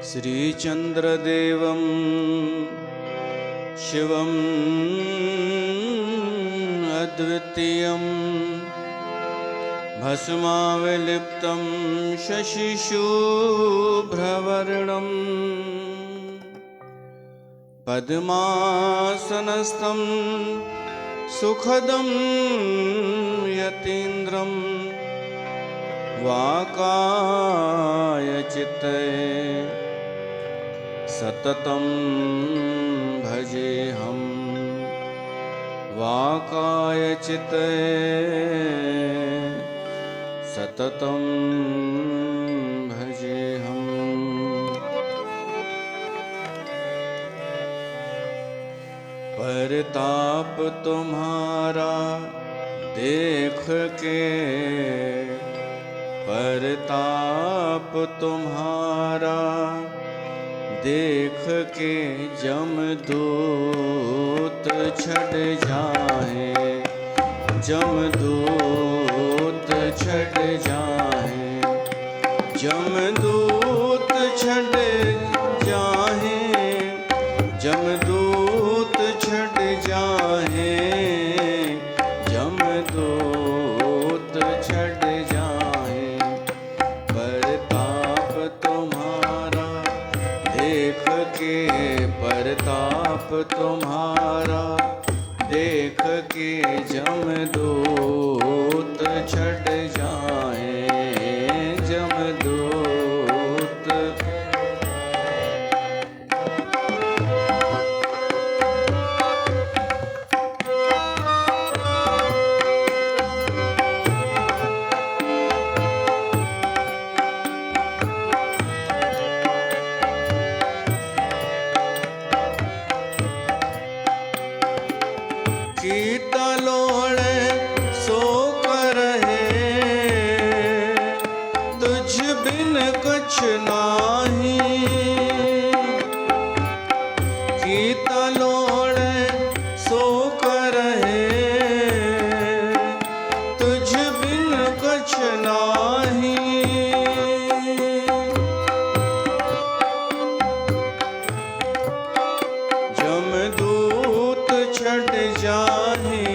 श्रीचन्द्रदेवं शिवम् अद्वितीयं भस्माविलिप्तं शशिशुभ्रवर्णं पद्मासनस्थं सुखदं यतीन्द्रं वाकायचित्ते सततं भजेऽहं वाकायचित्ते सततं भजेऽहं। परताप तुम्हारा देख के, परताप तुम्हारा देख के जमदूत छट जाए, जमदूत छट जाए, जमदूत छट जाए, जमदूत छट जाए, जमदूत छट जाए। परताप तुम्हारा देख के, परताप तुम्हारा देख के जमदूत छट जाए, जमदूत। कीतलोड़े सो करहे, तुझ बिन कुछ नाही। कीतलोड़े सो करहे, तुझ बिन कुछ नाही। जमदूत छट जाहे,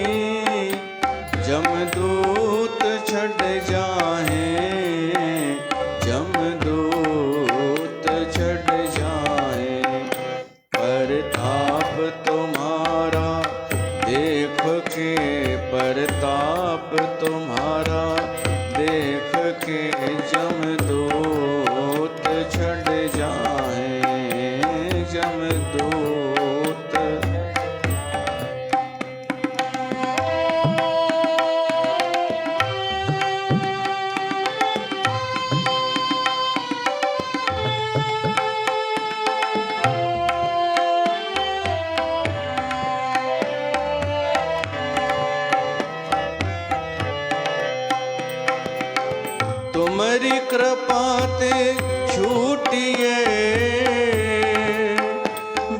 जमदूत छट जाहे, जमदूत छट जाए। परताप तुम्हारा देख के, परताप तुम्हारा देख के जमदूत छट जाए, जमदूत। तुम्हारी कृपा ते छूटिए,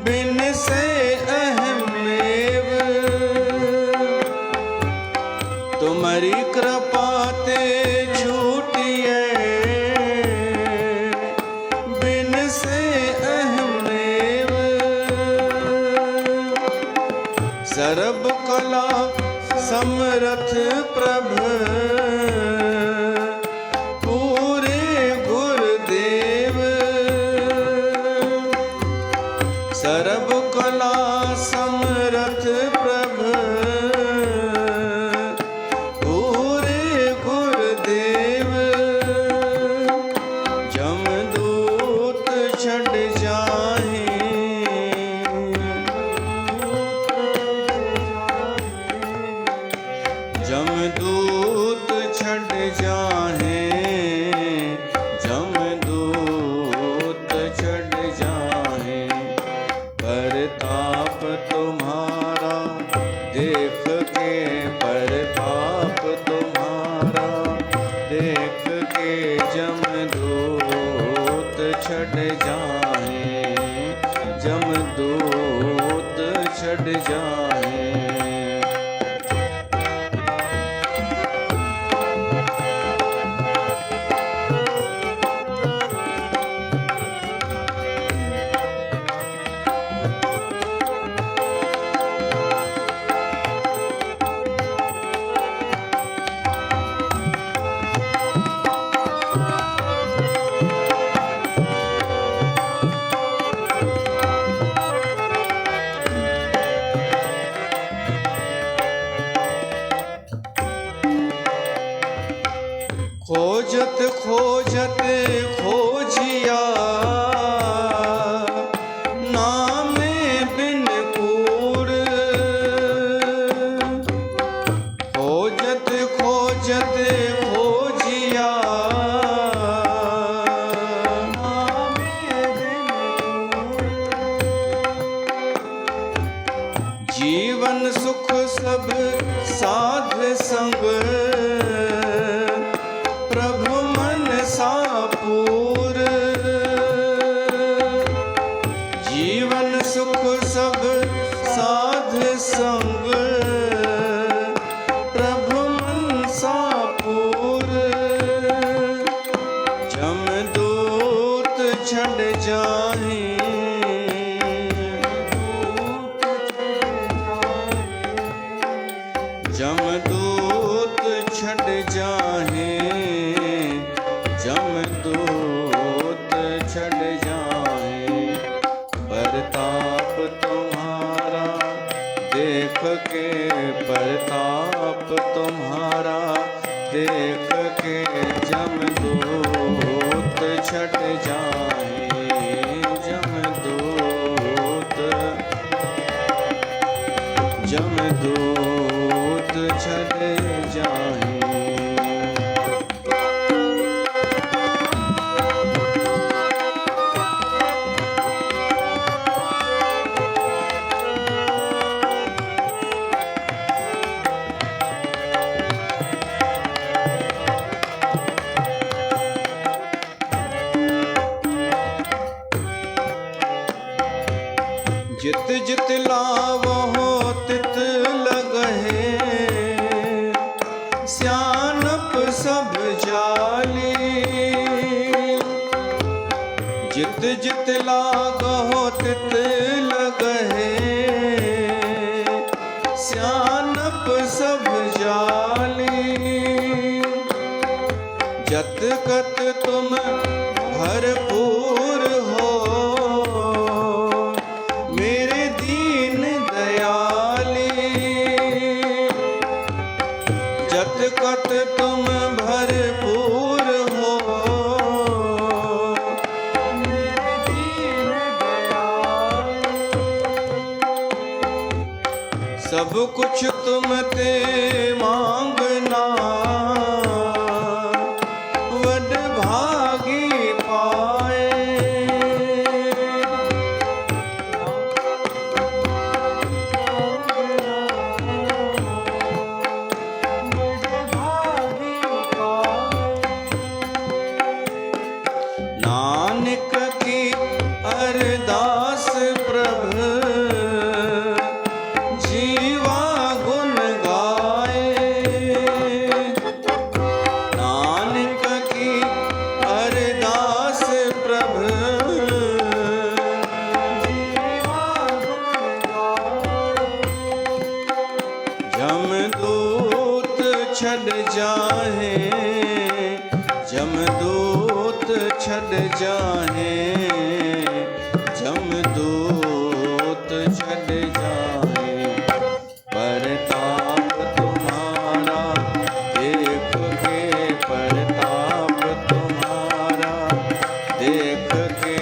बिन से अहमेव। तुम्हारी कृपा ते छूटिए, बिन से अहमेव। सर्व कला समर्थ प्रभ, सर्व कला समर्थ प्रभ, पूरे गुरुदेव। खोजत खोजत खोजिया नामे बिन कूड़। खोजत खोजत खोजिया नामे बिन कूड़। जीवन सुख सब साध संग प्रभु मन सापूर। जीवन सुख सब साध संग प्रभु मन सापूर। जमदूत छड़ जाहि जमदूत छड़ जाहे जमदूत छड़ जाहे। प्रताप तुम्हारा देख के प्रताप तुम्हारा देख के जमदूत छड़ जाहे जमदूत जमदूत छड़ जाहे। जित जित लावहो तित लगहे स्यानप सब जाली। जित जित लागहो तित लगहे स्यानप सब जाली। जत कत तुम भरपूर हो मेरे दीन दयाली। जत कत तुम भरपूर हो मेरे दीन दयाली। सब कुछ तुम ते मांगना वड भागी पाए। नानक की अरदास प्रभु जीवा गुण गाए। नानक की अरदास प्रभु जीवा गुण गाए। जमदूत छड़ जाहे जमदूत छड़ जाहे जमदूत छड़ जाहे। प्रताप तुम्हारा देख के प्रताप तुम्हारा देख के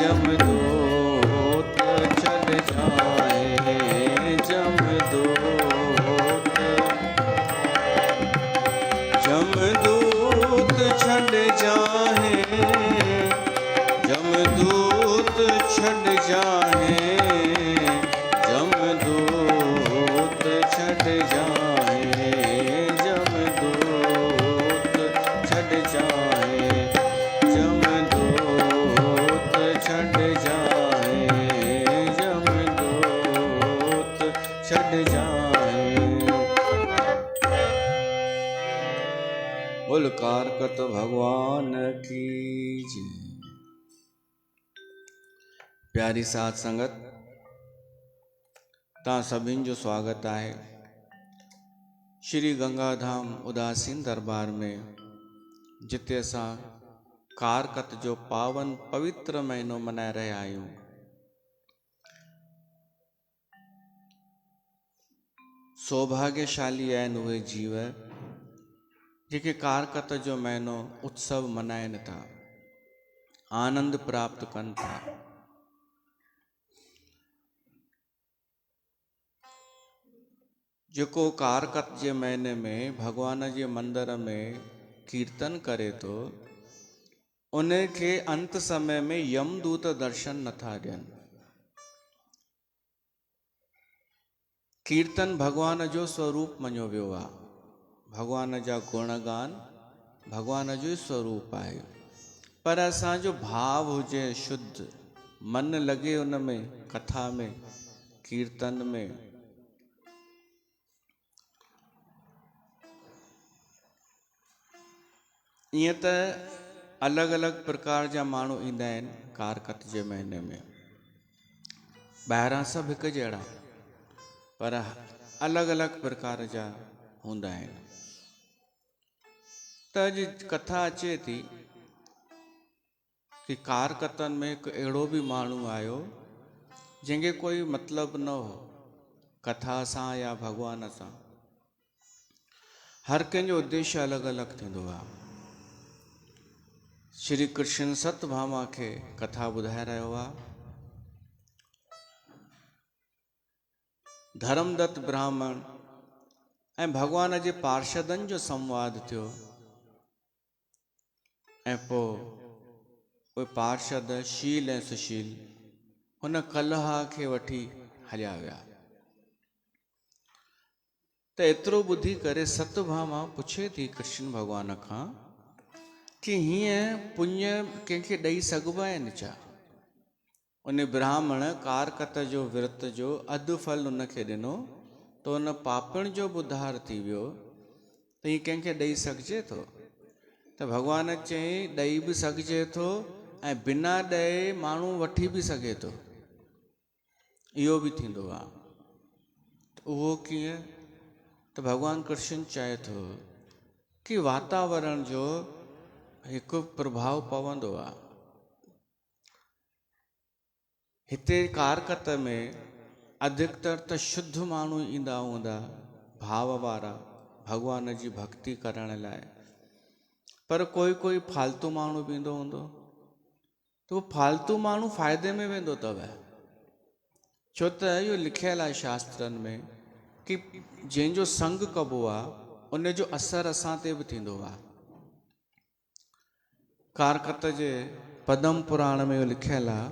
जमदूत छड़ जाहे जमदूत जमदूत छड़ जाहे जमदूत छड़ जाहे जमदूत छड़ जाहे जमदूत छड़ जाहे जमदूत छड़ जाहे जमदूत छड़ जाहे। बोल कारकत भगवान की जय। प्यारी साध संगत ता सभिन जो स्वागत है श्री गंगाधाम उदासीन दरबार में। जिते असां कारकत जो पावन पवित्र महीनो मनाए रहिया आहियूं। सौभाग्यशाली आहिनि उहे जीव जेके कारकत जो महीनो उत्सव मनाइनि था, आनंद प्राप्त कनि था। जेको कारकत जे महीने में भगवान जे मंदिर में कीर्तन करे तो उनखे अंत समय में यमदूत दर्शन नथा ॾियनि। कीर्तन भगवान जो स्वरूप मञो वियो आहे। भगवान जा गुणगान भगवान जो स्वरूप आहे। पर असांजो भाव हुजे शुद्ध, मन लगे उन में, कथा में, कीर्तन में, ईअं त अलॻि अलॻि प्रकार जा माण्हू ईंदा आहिनि कारकत जे महीने में। ॿाहिरां सभु हिकु जहिड़ा, पर अलॻि अलॻि प्रकार जा हूंदा आहिनि। त अॼु कथा अचे थी कि कारकतनि में हिकु अहिड़ो बि माण्हू आयो जंहिंखे कोई मतिलबु न हो कथा सां या भॻवान सां। हर कंहिंजो उद्देश्य अलॻि अलॻि थींदो आहे। श्री कृष्ण सत्यभामा खे कथा ॿुधाए रहियो आहे। धर्मदत्त ब्राह्मण ऐं भगवान जे पार्षदनि जो संवाद थियो ऐं पोइ पार्षद शील ऐं सुशील हुन कलहा खे वठी हलिया विया। त एतिरो ॿुधी करे सत्यभामा पुछे थी कृष्ण भॻवान खां कि हीअं पुण्य कंहिंखे ॾेई सघिबा आहिनि छा? उन ब्राह्मण कारकत जो विर्त जो अधु फल उनखे ॾिनो तो उन पापण जो उद्धार थी वियो। त हीअ कंहिंखे ॾेई सघिजे थो? त भॻवान चई ॾेई बि सघिजे थो ऐं बिना ॾे माण्हू वठी बि सघे थो, इहो बि थींदो आहे। त उहो कीअं? त भॻवान कृष्ण चए थो कि वातावरण जो हिकु प्रभाव पवंदो आहे। हिते कारकत में अधिकतर त शुद्ध माण्हू ईंदा हूंदा, भाव वारा, भगवान जी भक्ति करण लाइ। पर कोई कोई फालतू माण्हू बि ईंदो हूंदो। तो उहो फालतू माण्हू फ़ाइदे में वेंदो अथव। छो त इहो लिखियलु आहे शास्त्रनि में कि जंहिंजो संग कबो आहे उनजो असरु असां ते बि थींदो आहे। कारकत जे पद्म पुराण में इहो लिखियलु आहे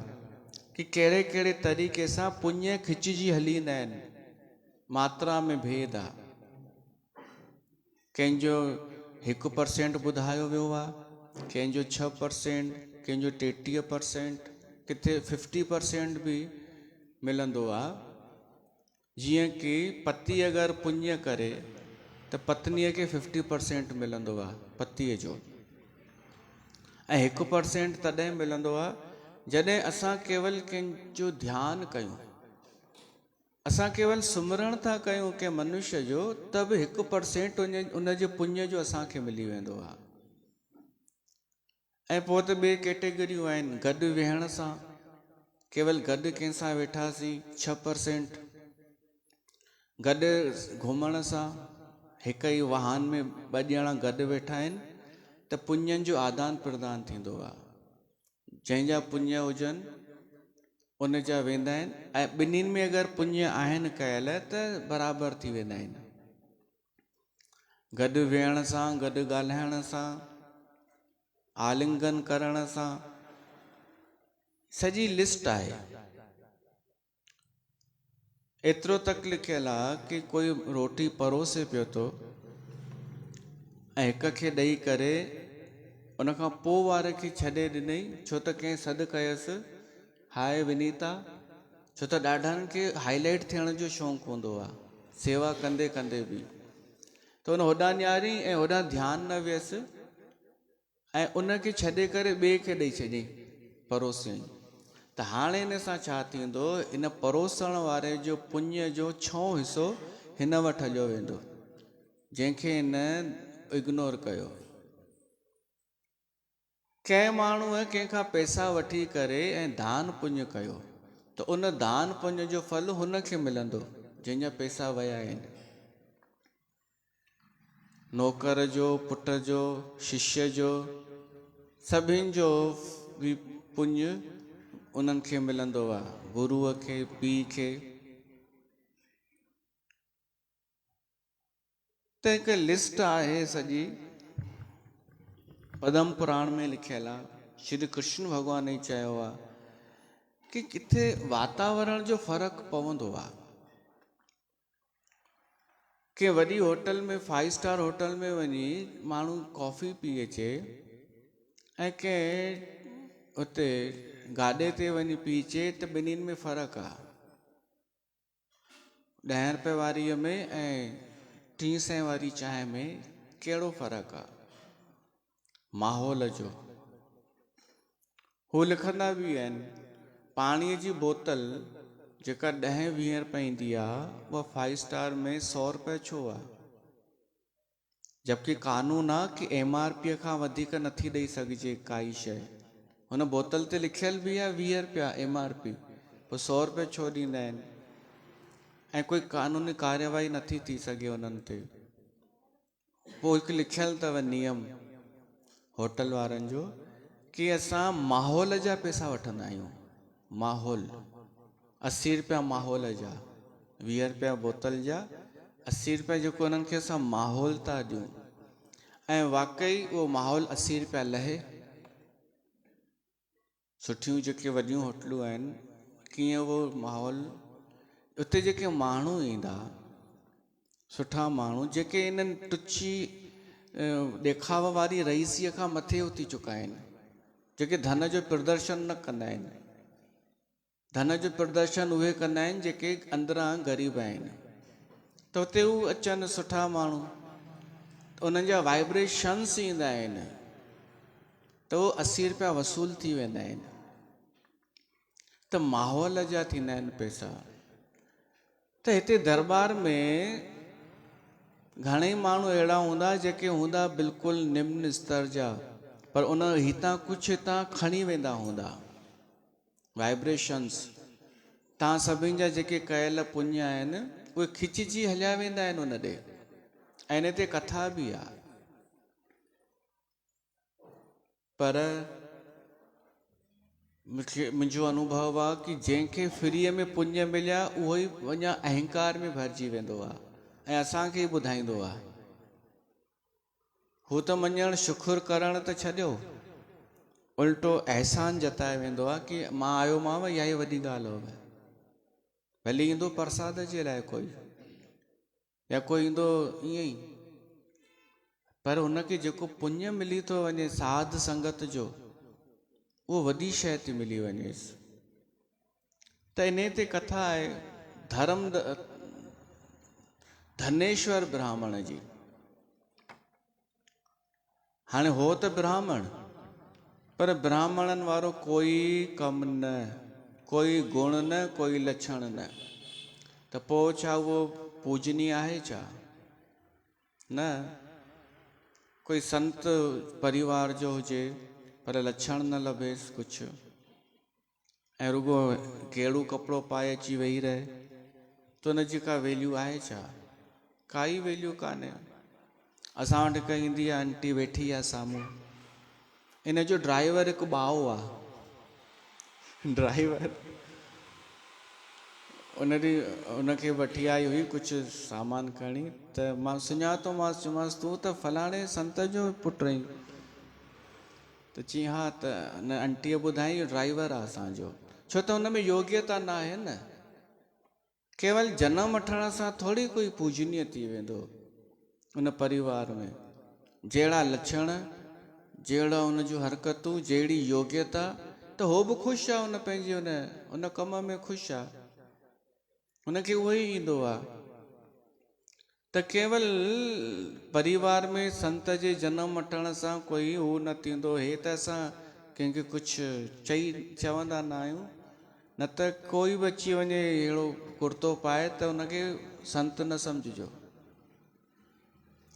कि कहिड़े कहिड़े तरीक़े सां पुण्य खिचिजी हली ईंदा आहिनि, मात्रा में भेद आहे। कंहिंजो 1% ॿुधायो वियो आहे, कंहिंजो 6%, कंहिंजो 33%, किथे 50% बि मिलंदो आहे। जीअं कि पति अगरि पुण्य करे त पत्नीअ खे 50% मिलंदो आहे पतीअ जो, ऐं 1% तॾहिं मिलंदो आहे जॾहिं असां केवल कंहिंजो ध्यानु कयूं, असां केवल सुमरण था कयूं कंहिं मनुष्य जो, त बि 1% उनजे पुण्य जो असांखे मिली वेंदो आहे। ऐं पोइ त ॿिए कैटेगरियूं आहिनि। गॾु विहण सां, केवल गॾु कंहिंसां वेठासीं 6%, गॾु घुमण सां, हिकु ई वाहन में 2 ॼणा गॾु वेठा आहिनि त पुण्यनि जो आदान प्रदान थींदो आहे। जंहिंजा पुण्य हुजनि उन जा वेंदा आहिनि, ऐं ॿिन्हिनि में अगरि पुण्य आहिनि कयल त बराबरि थी वेंदा आहिनि। गॾु वेहण सां, गॾु ॻाल्हाइण सां, आलिंगन करण सां, सॼी लिस्ट आहे। एतिरो तक लिखियलु आहे कि कोई रोटी परोसे पियो थो ऐं हिक खे ॾेई करे उनखां पोइ वारे खे छॾे ॾिनई, छो त कंहिं सॾु कयसि, हाय विनीता, छो त ॾाढनि खे हाईलाइट थियण जो शौक़ु हूंदो आहे सेवा कंदे कंदे बि। त उन होॾां निहारी ऐं होॾां ध्यानु न वियसि ऐं उनखे छॾे करे ॿिए खे ॾेई छॾियईं, परोसियईं। त हाणे हिन सां छा थींदो? इन परोसण वारे जो पुण्य जो 6 हिसो हिन वटि हलियो वेंदो, जंहिंखे हिन इग्नोर कयो। कंहिं माण्हूअ कंहिंखां पैसा वठी करे ऐं दान पुण्य कयो त उन दान पुण्य जो फल हुनखे मिलंदो जंहिंजा पैसा विया आहिनि। नौकर जो, पुट जो, शिष्य जो, सभिनि जो बि पुण्य उन्हनि खे मिलंदो आहे, गुरूअ खे, पीउ खे। त हिकु लिस्ट आहे सॼी, पद्म पुराण में लिखियल आहे। श्री कृष्ण भॻवान ई चयो आहे कि किथे वातावरण जो फ़र्क़ु पवंदो आहे। कि वॾी होटल में, 5 स्टार होटल में वञी माण्हू कॉफ़ी पी अचे ऐं कंहिं उते गाॾे ते वञी पी अचे त ॿिन्हिनि में फ़र्क़ु आहे। 10 रुपए वारीअ में ऐं 300 वारी चांहि में कहिड़ो फ़र्क़ु आहे? माहौल जो। हू लिखंदा बि आहिनि, पाणीअ जी बोतल जेका 10-20 रुपए ईंदी आहे, उहा 5 स्टार में 100 रुपए छो आहे? जबकि कानून आहे कि MRP खां वधीक नथी ॾेई सघिजे काई शइ। हुन बोतल ते लिखियल बि आहे 20 रुपया MRP, पोइ 100 रुपए छो ॾींदा आहिनि? ऐं कोई कानूनी कार्यवाही नथी थी सघे उन्हनि ते। पोइ हिकु लिखियल अथव नियम होटल वारनि जो कि असां माहौल जा पैसा वठंदा आहियूं। माहौल 80 रुपया माहौल जा, 20 रुपया बोतल जा, 80 रुपया जेको उन्हनि खे असां माहौल था ॾियूं। ऐं वाकई उहो माहौल 80 रुपया लहे। सुठियूं जेके वॾियूं होटलूं आहिनि, कीअं उहो माहौल, उते जेके माण्हू ईंदा, सुठा माण्हू जेके इन्हनि टुची ॾेखावा वारी रईसीअ खां मथे उथी चुका आहिनि, जेके धन जो प्रदर्शन न कंदा आहिनि। धन जो प्रदर्शन उहे कंदा आहिनि जेके अंदरां ग़रीब आहिनि। त उते हू अचनि सुठा माण्हू, त उन्हनि जा वाइब्रेशन्स ईंदा आहिनि, त उहो 80 रुपया वसूल थी वेंदा आहिनि। त माहौल जा थींदा आहिनि पैसा। त हिते दरबार में घणेई माण्हू अहिड़ा हूंदा जेके हूंदा बिल्कुलु निम्न स्तर जा, पर उन हितां कुझु हितां खणी वेंदा हूंदा वाइब्रेशन्स। तव्हां सभिनि जा जेके कयल पुण्य आहिनि उहे खिचिजी हलिया वेंदा आहिनि उन ॾे। ऐं इन ते कथा बि आहे। पर मुंहिंजो अनुभव आहे कि जंहिंखे फ्रीअ में पुण्य मिलिया उहो ई वञा अहंकार में भरिजी वेंदो आहे ऐं असांखे ई ॿुधाईंदो आहे। हू त मञणु शुखुर करणु त छॾियो, उल्टो अहसान जताए वेंदो आहे कि मां आयो मांव, इहा ई वॾी ॻाल्हि हो। भली ईंदो प्रसाद जे लाइ कोई, या कोई ईंदो ईअं ई, पर हुनखे जेको पुण्य मिली थो वञे साध संगत जो, उहो वॾी शइ थी मिली वञेसि। त इन ते कथा आहे धर्म धनेश्वर ब्राह्मण जी। हाणे हो त ब्राह्मण, पर ब्राह्मणनि वारो कोई कमु न, कोई गुण न, कोई लक्षण न। त पोइ छा उहो पूजनीय आहे छा? न। कोई संत परिवार जो हुजे पर लक्षण न लभेसि कुझु, ऐं रुगो कहिड़ो कपिड़ो पाए अची वेही रहे, त हुनजी का वैल्यू आहे छा? काई वैल्यू कान्हे। असां वटि हिकु ईंदी आहे आंटी, वेठी आहे साम्हूं, इन जो ड्राइवर हिकु ॿाओ आहे। ड्राइवर उन ॾींहुं उनखे वठी आई हुई कुझु सामान खणी, त मां सुञातोमांसि, चयोमांसि तूं त फलाणे संत जो पुटु आहीं? त चई हा। त हुन आंटीअ ॿुधाई ड्राइवर आहे असांजो। छो त हुन में योग्यता न आहे न। केवल जनम वठण सां थोरी कोई पूजनीय थी वेंदो उन परिवार में। जहिड़ा लक्षण, जहिड़ा हुन जूं हरकतूं, जहिड़ी योग्यता, त हो बि ख़ुशि आहे हुन पंहिंजे उन कम में ख़ुशि आहे, हुनखे उहो ई ईंदो आहे। त केवल परिवार में संत जे जनम वठण सां कोई हू न थींदो। हे त असां कंहिंखे कुझु चवंदा न आहियूं, न त कोई बि अची वञे अहिड़ो कुर्तो पाए त हुनखे संत न सम्झिजो,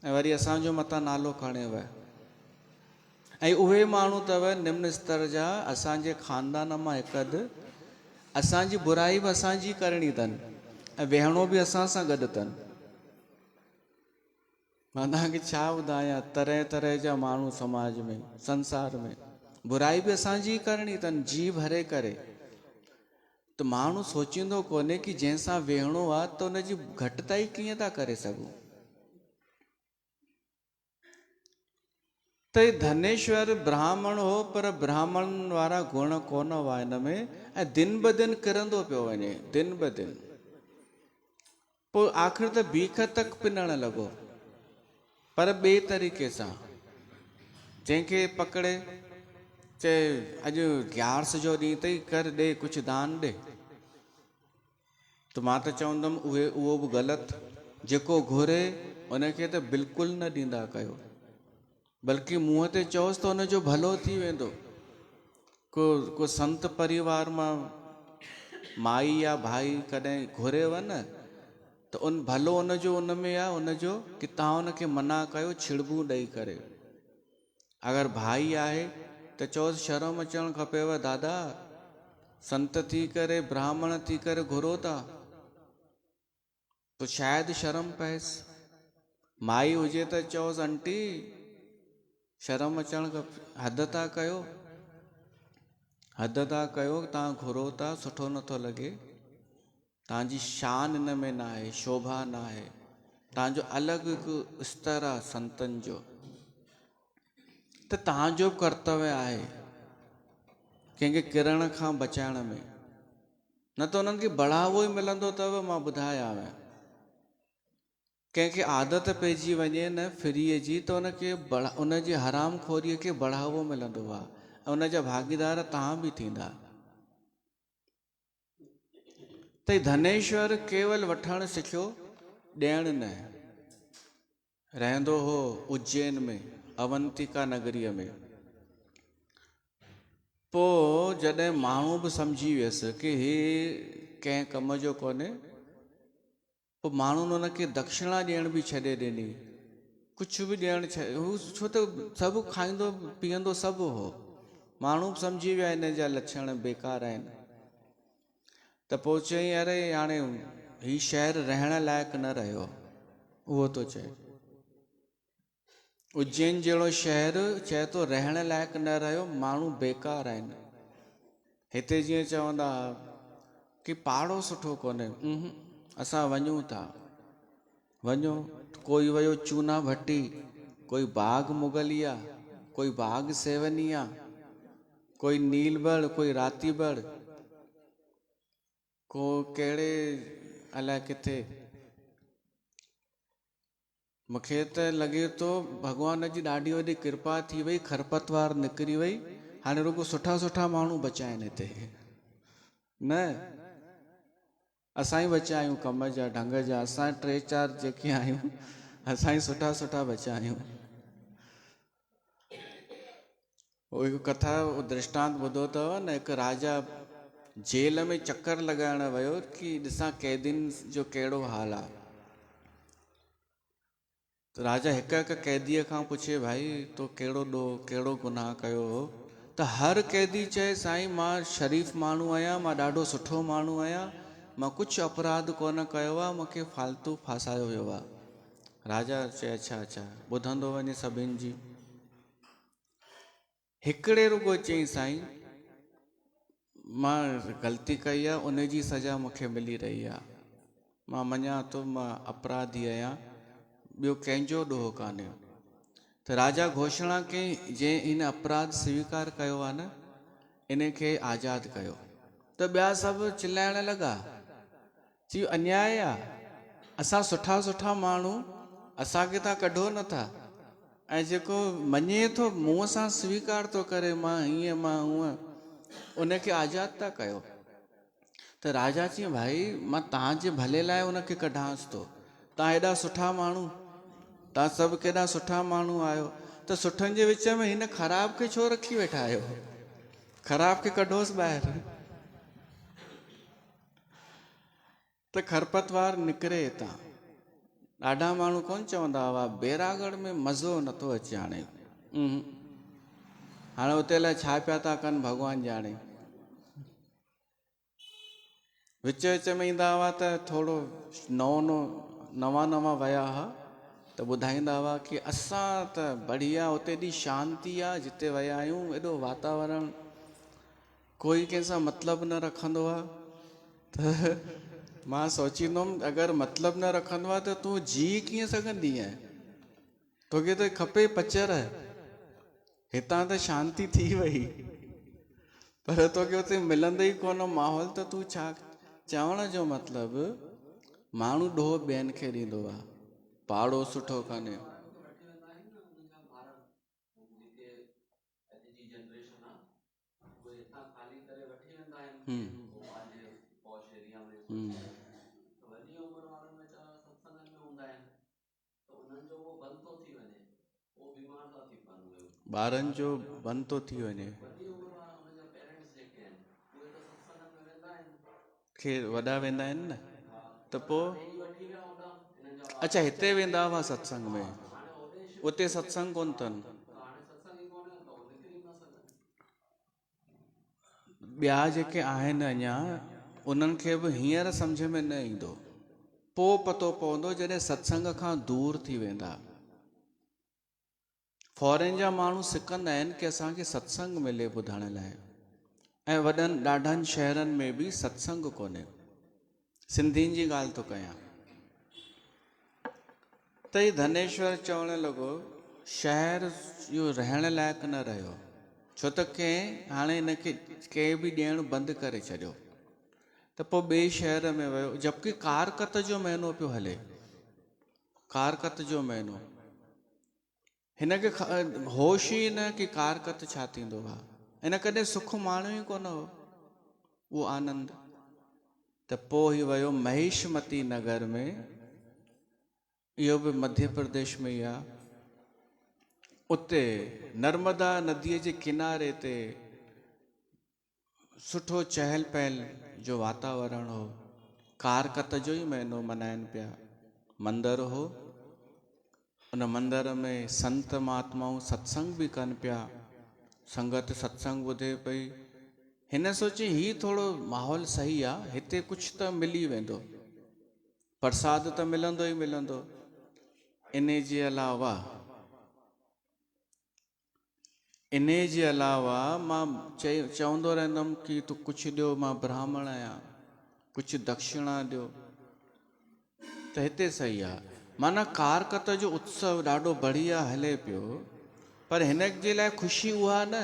ऐं वरी असांजो मथां नालो खणेव। ऐं उहे माण्हू अथव निम्न स्तर जा, असांजे ख़ानदान मां हिकु अधु, असांजी बुराई बि असांजी करणी अथनि ऐं वेहणो बि असां सां गॾु अथनि। मां तव्हांखे छा ॿुधायां, तरह तरह जा माण्हू समाज में, संसार में। बुराई बि असांजी करणी अथनि, जी भरे करे। त माण्हू सोचींदो कोन्हे कि जंहिंसां वेहणो आहे त उनजी घटिताई कीअं था करे सघूं। त धनेश्वर ब्राह्मण हो, पर ब्राह्मण वारा गुण कोन हुआ हिन में, ऐं दिन ब दिन किरंदो पियो वञे, दिन ब दिन। पोइ आख़िर त भीख तक पिनण लॻो, पर ॿिए तरीक़े सां। जंहिंखे पकड़े चए अॼु ग्यारस जो ॾींहुं अथई, कर ॾे कुझु दान ॾे, त मां त चवंदुमि उहो बि ग़लति। जेको घुरे उनखे त बिल्कुलु न ॾींदा कयो, बल्कि मुंहं ते चओसि त उनजो भलो थी वेंदो। को संत परिवार मां माई या भाई कॾहिं घुरेव न, त भलो उनजो उन में आहे उनजो कि तव्हां उनखे मना कयो छिड़बूं ॾेई करे। अगरि भाई आहे त चओसि शर्म अचणु खपेव दादा, संत थी करे ब्राह्मण थी करे घुरो था, तो शायदि शर्म पएसि। माई हुजे त चओसि आंटी शर्म अचणु खपे, हद था कयो, हद था कयो, तव्हां घुरो था, सुठो नथो लॻे, तव्हांजी शान हिन में न आहे, शोभा न आहे, तव्हांजो अलॻि हिकु स्तर आहे संतनि जो। त तव्हांजो कर्तव्य आहे कंहिंखे किरण खां बचाइण में, न त उन्हनि खे बढ़ावो ई मिलंदो अथव। मां ॿुधायांव, कंहिंखे आदत पइजी वञे न फ्रीअ जी, त उनखे उनजी हराम खोरीअ खे बढ़ावो मिलंदो आहे, ऐं उनजा भागीदार तव्हां बि थींदा। त धनेश्वर केवल वठणु सिखियो, ॾियणु न। रहंदो हो उज्जैन में, अवंतिका नगरीअ में। पोइ जॾहिं माण्हू बि सम्झी वियसि कि हे कंहिं कम जो कोन्हे, पोइ माण्हुनि हुनखे दक्षिणा ॾियण बि छॾे ॾिनी, कुझु बि ॾियणु हू छो त सभु खाईंदो पीअंदो सभु हो। माण्हू बि सम्झी विया हिन जा लक्षण बेकार आहिनि। त पोइ चई अरे हाणे ही शहर रहण लाइक़ु न रहियो, उहो थो चए। उज्जैन जहिड़ो शहर चए थो रहण लाइक़ु न रहियो, माण्हू बेकार आहिनि। हिते जीअं चवंदा कि पाड़ो सुठो कोन्हे, असां वञूं था, वञो। कोई वियो चूना भट्टी, कोई बाग मुगलिया, कोई बाग सेवनिया, कोई नीलबड़, कोई रातीबड़, को कहिड़े अलाए किथे। मूंखे त लॻे थो भॻवान जी ॾाढी वॾी कृपा थी वई, खरपतवार निकिरी वई, हाणे रुगो सुठा सुठा माण्हू बचा आहिनि हिते। न असां ई बचा आहियूं कम जा ढंग जा, असां 3-4 जेके आहियूं असां ई सुठा सुठा बचा आहियूं। उहो हिकु कथा दृष्टांत ॿुधो अथव न, हिकु राजा जेल में चक्कर लॻाइण वियो कि ॾिसां कैदियुनि जो कहिड़ो हाल आहे। त राजा हिकु हिकु कैदीअ खां पुछे, भाई तो कहिड़ो ॾोह कहिड़ो गुनाह कयो हो? त हर कैदी चए साईं मां शरीफ़ माण्हू आहियां, मां ॾाढो सुठो माण्हू आहियां, मां कुझु अपराध कोन कयो आहे, मूंखे फालतू फासायो वियो आहे। राजा चए अच्छा अच्छा, ॿुधंदो वञे सभिनि जी। हिकिड़े रुगो चई साईं मां ग़लती कई आहे, उन जी सज़ा मूंखे मिली रही आहे, मां मञा थो मां अपराधी आहियां, ॿियो कंहिंजो ॾोह कान्हे। त राजा घोषणा कई जंहिं हिन अपराध स्वीकार कयो आहे न, इन खे आज़ादु कयो। त ॿिया सभु चिल्लाइण लॻा, चई अन्याय आहे, असां सुठा सुठा माण्हू, असांखे तव्हां कढो नथा, ऐं जेको मञे थो मुंहं सां स्वीकार थो करे मां हीअं मां हूअं, उनखे आज़ादु था कयो। त राजा चई भाई मां तव्हांजे भले लाइ उनखे कढांसि थो, तव्हां हेॾा सुठा माण्हू, तव्हां सभु केॾा सुठा माण्हू आहियो, त सुठनि जे विच में हिन ख़राब खे छो रखी वेठा आहियो? ख़राब खे कढोसि ॿाहिरि। त खरपतवार निकिरे हितां। ॾाढा माण्हू कोन चवंदा हुआ बैरागढ़ में मज़ो नथो अचे हाणे, हाणे उते लाइ छा पिया था कनि भॻवानु ॼाणे। विच विच में ईंदा हुआ त थोरो नवां नवां विया हुआ, त त ॿुधाईंदा हुआ कि असां त बढ़िया, हुते एॾी शांती आहे, जिते विया आहियूं एॾो वातावरण, कोई कंहिंसां मतिलबु न रखंदो आहे। त मां सोचींदुमि अगरि मतिलबु न रखंदो आहे त तूं जी कीअं सघंदी आहे? तोखे त खपे पचर, हितां त शांती थी वई, पर तोखे हुते मिलंदो ई कोन माहौल, त तूं छा? चवण जो मतिलबु माण्हू ॾोह ॿियनि खे ॾींदो आहे, पाड़ो सुठो कान्हे। ॿारनि जो बंदि थो थी वञे, खेर वॾा वेंदा आहिनि न, त पोइ अच्छा हिते वेंदा हुआ सत्संग में, उते सत्संग कोन अथनि। ॿिया जेके आहिनि अञा, उन्हनि खे बि हींअर सम्झ में न ईंदो, पोइ पतो पवंदो जॾहिं सत्संग खां दूर थी वेंदा। फॉरेन जा माण्हू सिकंदा आहिनि कि असांखे सत्संग मिले ॿुधण लाइ, ऐं वॾनि ॾाढनि शहरनि में बि सत्संग कोन्हे। सिंधियुनि जी ॻाल्हि थो कयां, त ही धनेश्वर चवणु लॻो शहर इहो रहण लाइक़ु न रहियो, छो त कंहिं हाणे हिनखे कंहिं बि ॾियणु बंदि करे छॾियो, त पोइ ॿिए शहर में वियो, जबकि कारकत जो महीनो पियो हले, कारकत जो महीनो, हिनखे होश ई न कि कारकत छा थींदो आहे, हिन कॾहिं सुख माणियो ई कोन हो, उहो आनंद। त पोइ ही वियो महिषमती नगर में, इहो बि मध्य प्रदेश में ई आहे, उते नर्मदा नदीअ जे किनारे ते सुठो चहल पहल जो वातावरण हो, कारकत जो ई महीनो मल्हाइनि पिया, मंदरु हो, उन मंदर में संत महात्माऊं सत्संग बि कनि पिया, संगत सत्संग ॿुधे पई। हिन सोचे ही थोरो माहौल सही आहे, हिते कुझु त मिली वेंदो, प्रसाद त मिलंदो ई मिलंदो। इन जे अलावा मां चवंदो रहंदुमि कि तूं कुझु ॾियो, मां ब्राह्मण आहियां, कुझु दक्षिणा ॾियो, त हिते सही आहे। माना कारकत जो उत्सव ॾाढो बढ़िया हले पियो, पर हिन जे लाइ ख़ुशी उहा न,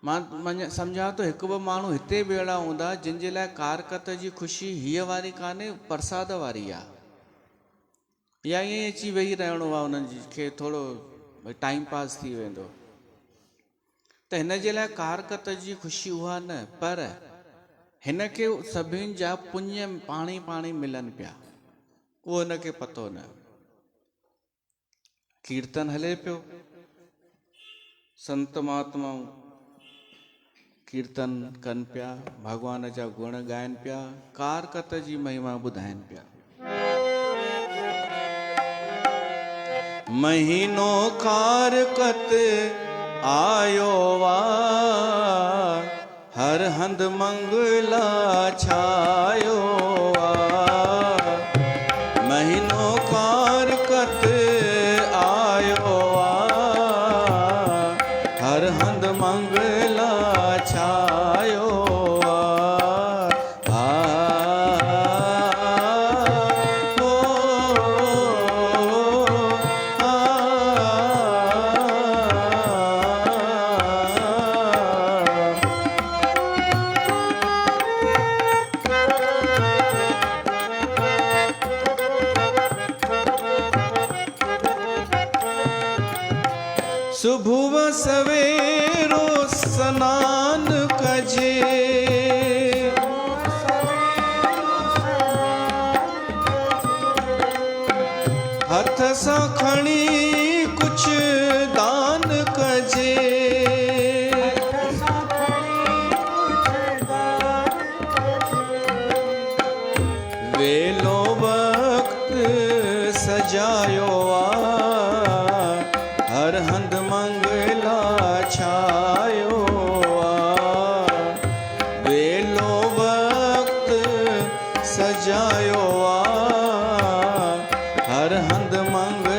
मां सम्झां थो हिकु ॿ माण्हू हिते बि अहिड़ा हूंदा जिन जे लाइ कारकत जी ख़ुशी हीअ वारी कान्हे, प्रसाद वारी आहे, या ईअं ई अची वेही रहणो आहे उन्हनि खे, थोरो टाइम पास थी वेंदो, त हिन जे लाइ कारकत जी ख़ुशी उहा न, पर हिन खे सभिनि जा पुण्य पाणी पाणी मिलनि पिया, उहो हिनखे पतो न। कीर्तन हले पियो, संत महात्माऊं कीर्तन कनि पिया, भॻवान जा गुण ॻाइनि पिया, कारकत जी महिमा ॿुधाइनि पिया। महीनो कारकत आयो वा, हर हंध मंगला छायो वा, महीनो कारकत आयो वा, हर हंध मंगला छायो वा। सुबह सवेरो स्नान कजे, हथ सां खणी कुछ दान कजे, वेलो वक्त सजायो आ, हर हंध मंगला छायो आ, वेलो वक्त सजायो आ, हर हंध मंगला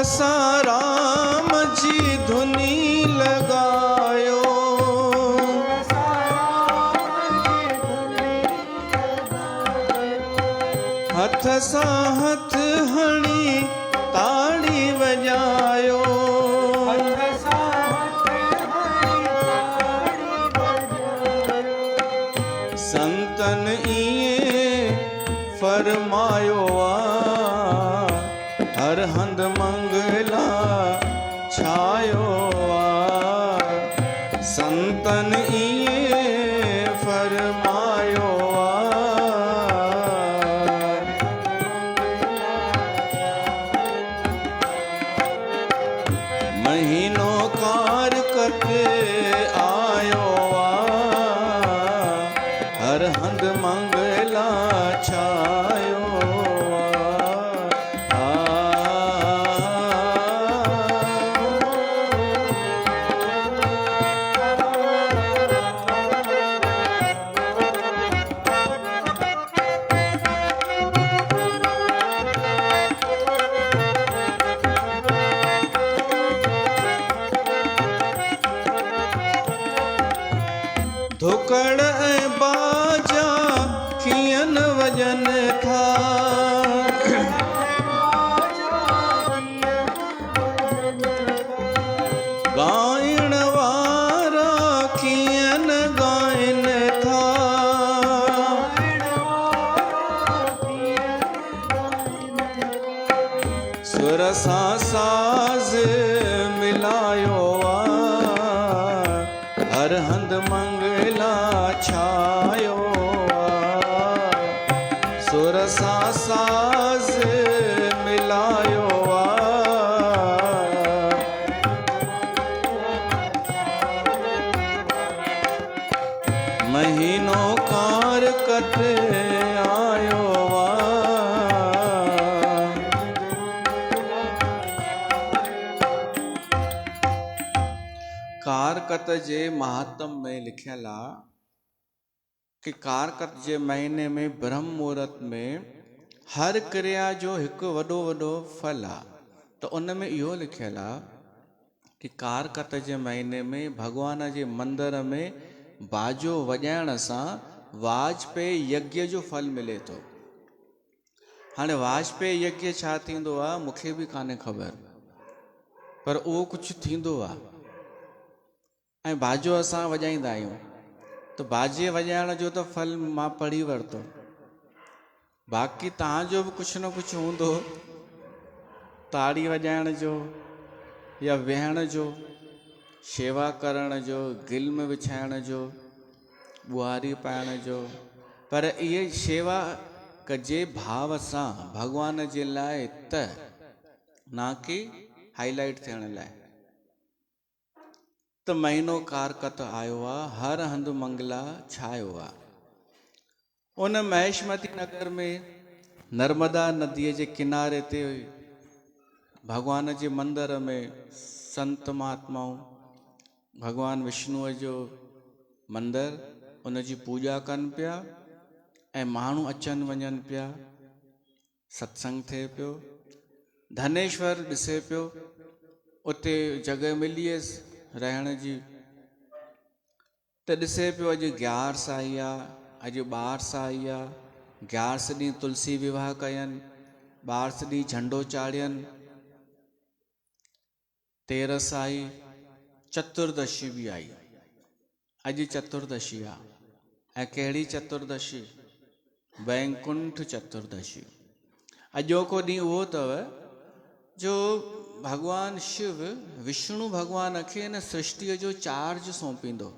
सां राम जी धुनी लगायो। हथ सां हथ हणी ताड़ी वजायो। संतन इए फरमायो आ, हर हंध मंगला छायो आ। संतन इए फरमायो आ। महीनो कार कत आयो आ, हर हंध मंगला छायो धुकड़ ऐं बाजा खियन वजन था। गाइण वारा खियन गाइन था। सुर सां साज मिलायो आ, हर हंध मंगला छायो आ। सुर सां साज मिलायो आ। महीनो कार कत आयो आ। कारकत जे महात्म में लिखियल आ कि कारकत जे महीने में ब्रह्म मुहूर्त में हर क्रिया जो हिकु वॾो वॾो फल आ। तो उन में इहो लिखियल आ कि कारकत जे महीने में भगवान जे मंदिर में बाजो वॼाइण सां वाजपेयी यज्ञ जो फल मिले थो। हाणे वाजपेयी यज्ञ छा थींदो आहे मूंखे बि कान्हे ख़बर, पर उहो कुझु थींदो आहे ऐं बाजो असां वॼाईंदा आहियूं। त बाजे वॼाइण जो त फल मां पढ़ी वरितो, बाक़ी तव्हांजो बि कुझु न कुझु हूंदो, ताड़ी वॼाइण जो या वेहण जो, शेवा करण जो, गिल्म विछाइण जो, ॿुहारी पाइण जो। पर इहे शेवा कजे भाव सां भॻवान जे लाइ त ना कि हाईलाइट थियण लाइ। त महीनो कारकत आयो आहे, हर हंध मंगला छायो आहे। उन महेशमती नगर में नर्मदा नदीअ जे किनारे ते भगवान जे मंदिर में संत महात्माऊं भगवान विष्णुअ जो मंदिर उन जी पूॼा कनि पिया ऐं माण्हू अचनि वञनि पिया, सत्संग थिए पियो। धनेश्वर ॾिसे पियो, उते जॻह मिलियसि रहण जी, त ॾिसे पियो अॼु ग्यारस आई आहे, अॼु ॿारस आई आहे। ग्यारस ॾींहुं तुलसी विवाह कयनि, ॿारस ॾींहुं झंडो चाढ़ियनि। तेरस आई, चतुर्दशी बि आई। अॼु चतुर्दशी आहे, ऐं कहिड़ी चतुर्दशी? वैकुंठ चतुर्दशी। अॼोको ॾींहुं उहो अथव जो भगवान शिव विष्णु भगवान खे न सृष्टिअ जो चार्ज सौंपींदो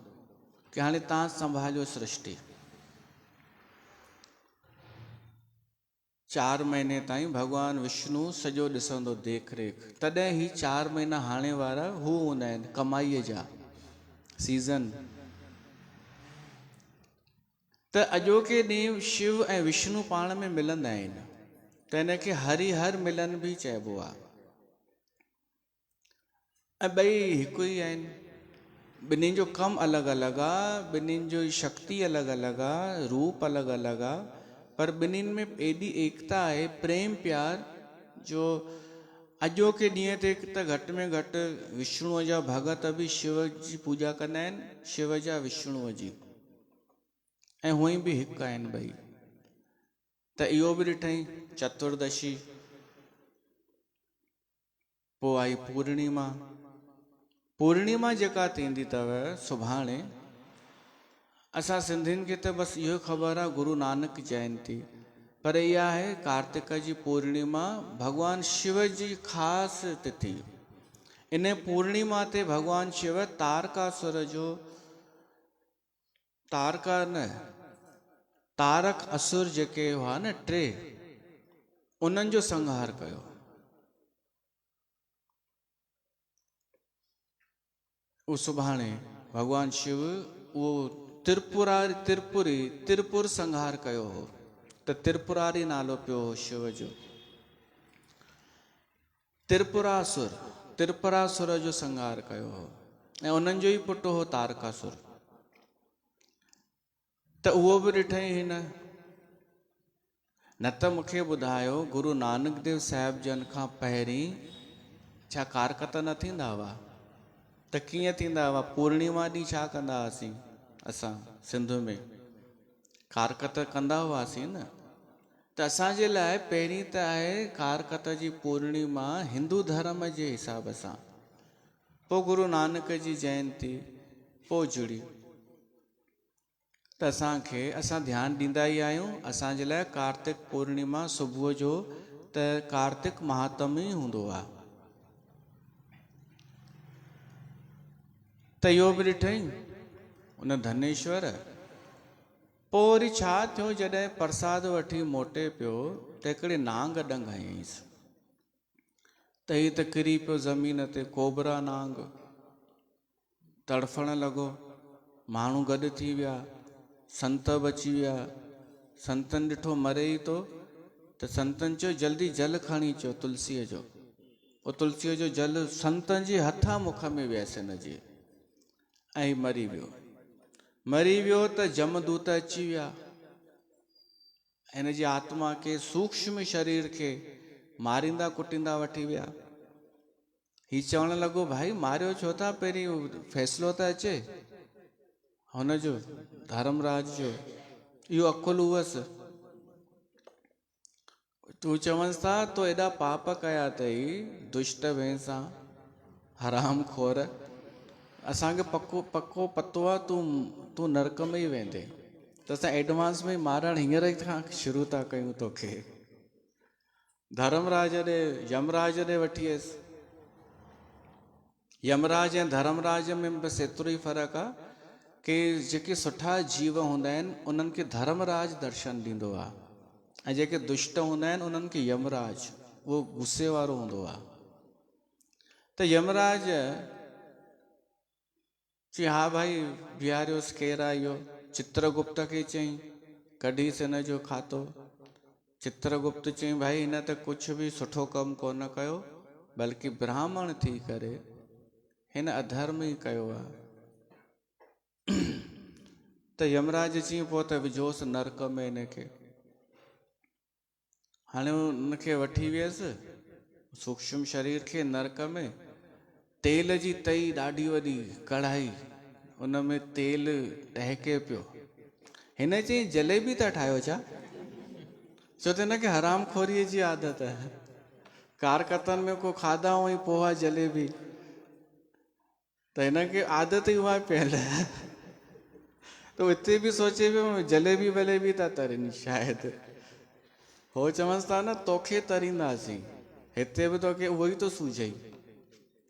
कि हाणे तव्हां संभालियो सृष्टि। 4 महीने ताईं भगवान विष्णु सॼो ॾिसंदो देख रेख। तॾहिं ही 4 महीना हाणे वारा हू हूंदा आहिनि कमाईअ जा सीज़न। त अॼोके ॾींहुं शिव ऐं विष्णु पाण में मिलंदा आहिनि, त हिनखे हरिहर मिलन बि चइबो आहे। ऐं ॿई हिकु ई आहिनि, ॿिन्हिनि जो कमु अलॻि अलॻि आहे, ॿिन्हिनि जो शक्ति अलॻि अलॻि आहे, रूप अलॻि अलॻि आहे, पर ॿिन्हिनि में एॾी एकता आहे, प्रेम प्यार जो अॼोके ॾींहं ते त घटि में घटि विष्णुअ जा भगत बि शिव जी पूॼा कंदा आहिनि, शिव जा विष्णुअ जी, ऐं हूअं बि हिकु आहिनि ॿई। त इहो बि ॾिठई चतुर्दशी, पोइ आई पूर्णिमा। पूर्णिमा जेका थींदी अथव सुभाणे, असां सिंधियुनि खे त बसि इहो ख़बर आहे गुरु नानक जयंती, पर इहा आहे कार्तिक जी पूर्णिमा, भगवान शिव जी ख़ासि तिथि। इन पूर्णिमा ते भगवान शिव तारकासुर जो, तारक असुर जेके हुआ न टे, उन्हनि जो संहार कयो। उहो सुभाणे भगवान शिव उहो त्रिपुर संहार कयो हो, त त्रिपुरारी नालो पियो शिव जो। त्रिपुरासुर जो संहार कयो हो, ऐं उन्हनि जो ई पुटु हो तारकासुर। त उहो बि ॾिठई हिन। न त मूंखे ॿुधायो गुरु नानक देव साहिब जन खां पहिरीं छा कारकत न थींदा हुआ? त कीअं थींदा हुआ? पूर्णिमा ॾींहुं छा कंदा हुआसीं असां सिंध में? कारकत कंदा हुआसीं न। त असांजे लाइ पहिरीं त आहे कारकत जी पूर्णिमा हिंदू धर्म जे हिसाब सां, पोइ गुरु नानक जी जयंती, पोइ जुड़ी। त असां ध्यानु ॾींदा ई आहियूं। असांजे लाइ कार्तिक पूर्णिमा सुबुह जो त कार्तिक महात्म ई हूंदो आहे। त इहो बि ॾिठई उन धनेश्वर। पोइ वरी छा थियो, जॾहिं प्रसाद वठी मोटे पियो त हिकिड़े नांग ॾंग हयईंसि, त ही त किरी पियो ज़मीन ते, कोबरा नांग तड़फण लॻो। माण्हू गॾु थी विया, संत बची विया। संतनि ॾिठो मरे ई थो, त संतनि चयो जल्दी जल खणी अचो तुलसीअ जो। उहो तुलसीअ जो जल संतनि जे हथां मुख में वियसि हिन जे, ऐं मरी वियो। त जमदूत अची विया, हिन जी आत्मा खे, सूक्ष्म शरीर खे मारींदा कुटींदा वठी विया। ही चवण लॻो भाई मारियो छो था, पहिरीं फ़ैसिलो त अचे हुनजो धर्मराज जो। इहो अकुल हुअसि। तूं चवंसि था तो एॾा पाप कया अथई, दुष्ट भैंसा, हराम खोर, असांखे पको पतो आहे तूं नरक में ई वेंदे, त असां एडवांस में मारण हींअर ई खां शुरू था कयूं तोखे। धर्मराज ॾे, यमराज ॾे वठी वियसि। यमराज ऐं धर्मराज में बसि एतिरो ई फ़र्क़ु आहे कि जेके सुठा जीव हूंदा आहिनि उन्हनि खे धर्मराज दर्शन ॾींदो आहे, ऐं जेके दुष्ट हूंदा आहिनि उन्हनि खे यमराज, उहो गुस्से वारो हूंदो आहे। त यमराज चई हा भाई बीहारियोसि, केरु आहे इहो? चित्रगुप्त खे चई कढीसि हिन जो खातो। चित्रगुप्त चई भाई हिन त कुझु बि सुठो कमु कोन कयो, बल्कि ब्राह्मण थी करे हिन अधर्म ई कयो आहे। त यमराज चई पोइ त विझोसि नरक में हिनखे। हाणे हुनखे वठी वियसि सूक्ष्म शरीर खे नरक में। तेल जी तई ॾाढी वॾी कढ़ाई, उन में तेल टहिके पियो। हिन चई जलेबी था ठाहियो छा? छो त हिनखे हराम खोरीअ जी आदत आहे। कारकतनि में को खाधा हुअईं पोहा जलेबी, त हिनखे आदत ई उहा पियल आहे। तो हिते बि सोचे पियो जलेबी वलेबी था तरनि शायदि। हो चवंसि था न तोखे तरींदासीं, हिते बि तोखे उहो ई थो सूझई।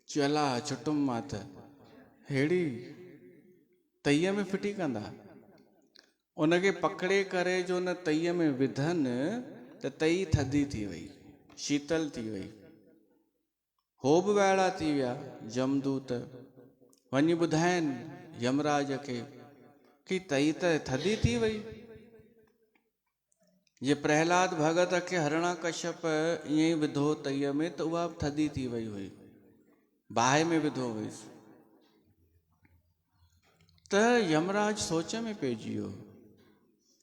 चला छुटुम मां त हेड़ी तईअ में फिटी कंदा। उनखे पकड़े करे जो न तईअ में विधनि त तई थधी थी वई, शीतल थी वई। हो बि वाइड़ा थी विया जमदूत, वञी ॿुधाइनि यमराज खे कि तई त थधी थी वई। जे प्रहलाद भगत खे हरणाकश्यप ईअं ई विधो तईअ में त उहा थधी थी वई हुई, बाहि में विधो हुयुसि। त यमराज सोच में पइजी वियो,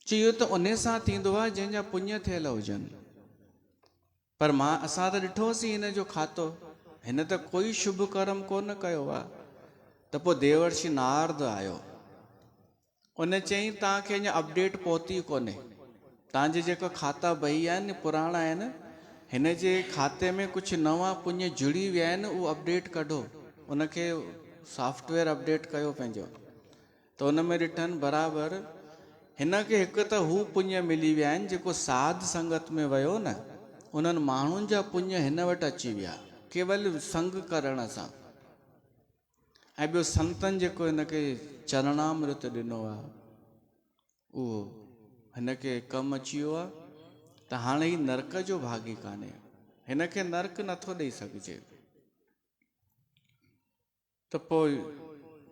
चई इहो त उन सां थींदो आहे जंहिंजा पुञ थियल हुजनि, पर मां असां त ॾिठोसीं हिन जो खातो, हिन त कोई शुभ कर्म कोन कयो आहे। त पोइ देवर्षि नारद आयो, उन चयईं तव्हांखे अञा अपडेट पहुती कोन्हे, तव्हांजे जेका खाता बही आहिनि पुराणा आहिनि, हिन जे खाते में कुझु नवां पुण्य जुड़ी विया आहिनि, उहो अपडेट कढो, उनखे सॉफ्टवेयर अपडेट कयो पंहिंजो। त उन में ॾिठनि बराबरि हिन खे हिकु त हू पुण्य मिली विया आहिनि जेको साध संगत में वियो न, उन्हनि माण्हुनि जा पुण्य हिन वटि अची विया केवल संग करण सां। ऐं ॿियो संतनि जेको हिनखे चरणामृत ॾिनो आहे उहो हिनखे कमु अची वियो आहे। त हाणे ही नरक जो भागी कान्हे, हिनखे नरक नथो ॾेई सघिजे। त पोइ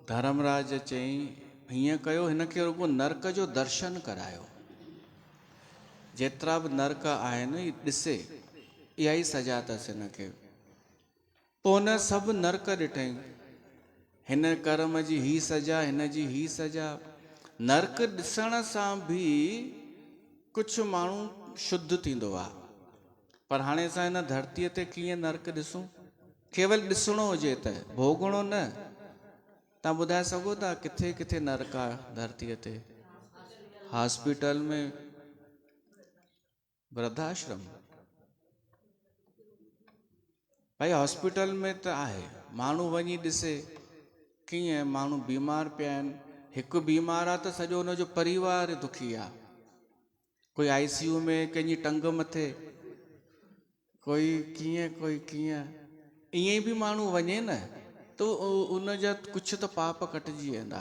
धर्मराज चयईं हीअं कयो, हिनखे रुगो नरक जो दर्शन करायो, जेतिरा बि नरक आहिनि ॾिसे, इहा ई सजा अथसि हिनखे। पोइ हुन सभु नरक ॾिठई, हिन कर्म जी ही सजा, हिन जी ही सजा। नरक ॾिसण सां बि कुझु माण्हू शुद्ध थींदो आहे, पर हाणे असां हिन धरतीअ ते कीअं नरक ॾिसूं? केवल ॾिसणो हुजे त, भोगणो न। तव्हां ॿुधाए सघो था किथे किथे नरक आहे धरतीअ ते? हॉस्पिटल में, वृद्धाश्रम, भाई हॉस्पिटल में त आहे, माण्हू वञी ॾिसे कीअं माण्हू बीमार पिया आहिनि। हिकु बीमार आहे त सॼो हुनजो परिवार दुखी आहे। कोई ICU में कंहिंजी टंग मथे, कोई कीअं कोई कीअं, ईअं बि माण्हू वञे न त उनजा कुझु त पाप कटिजी वेंदा,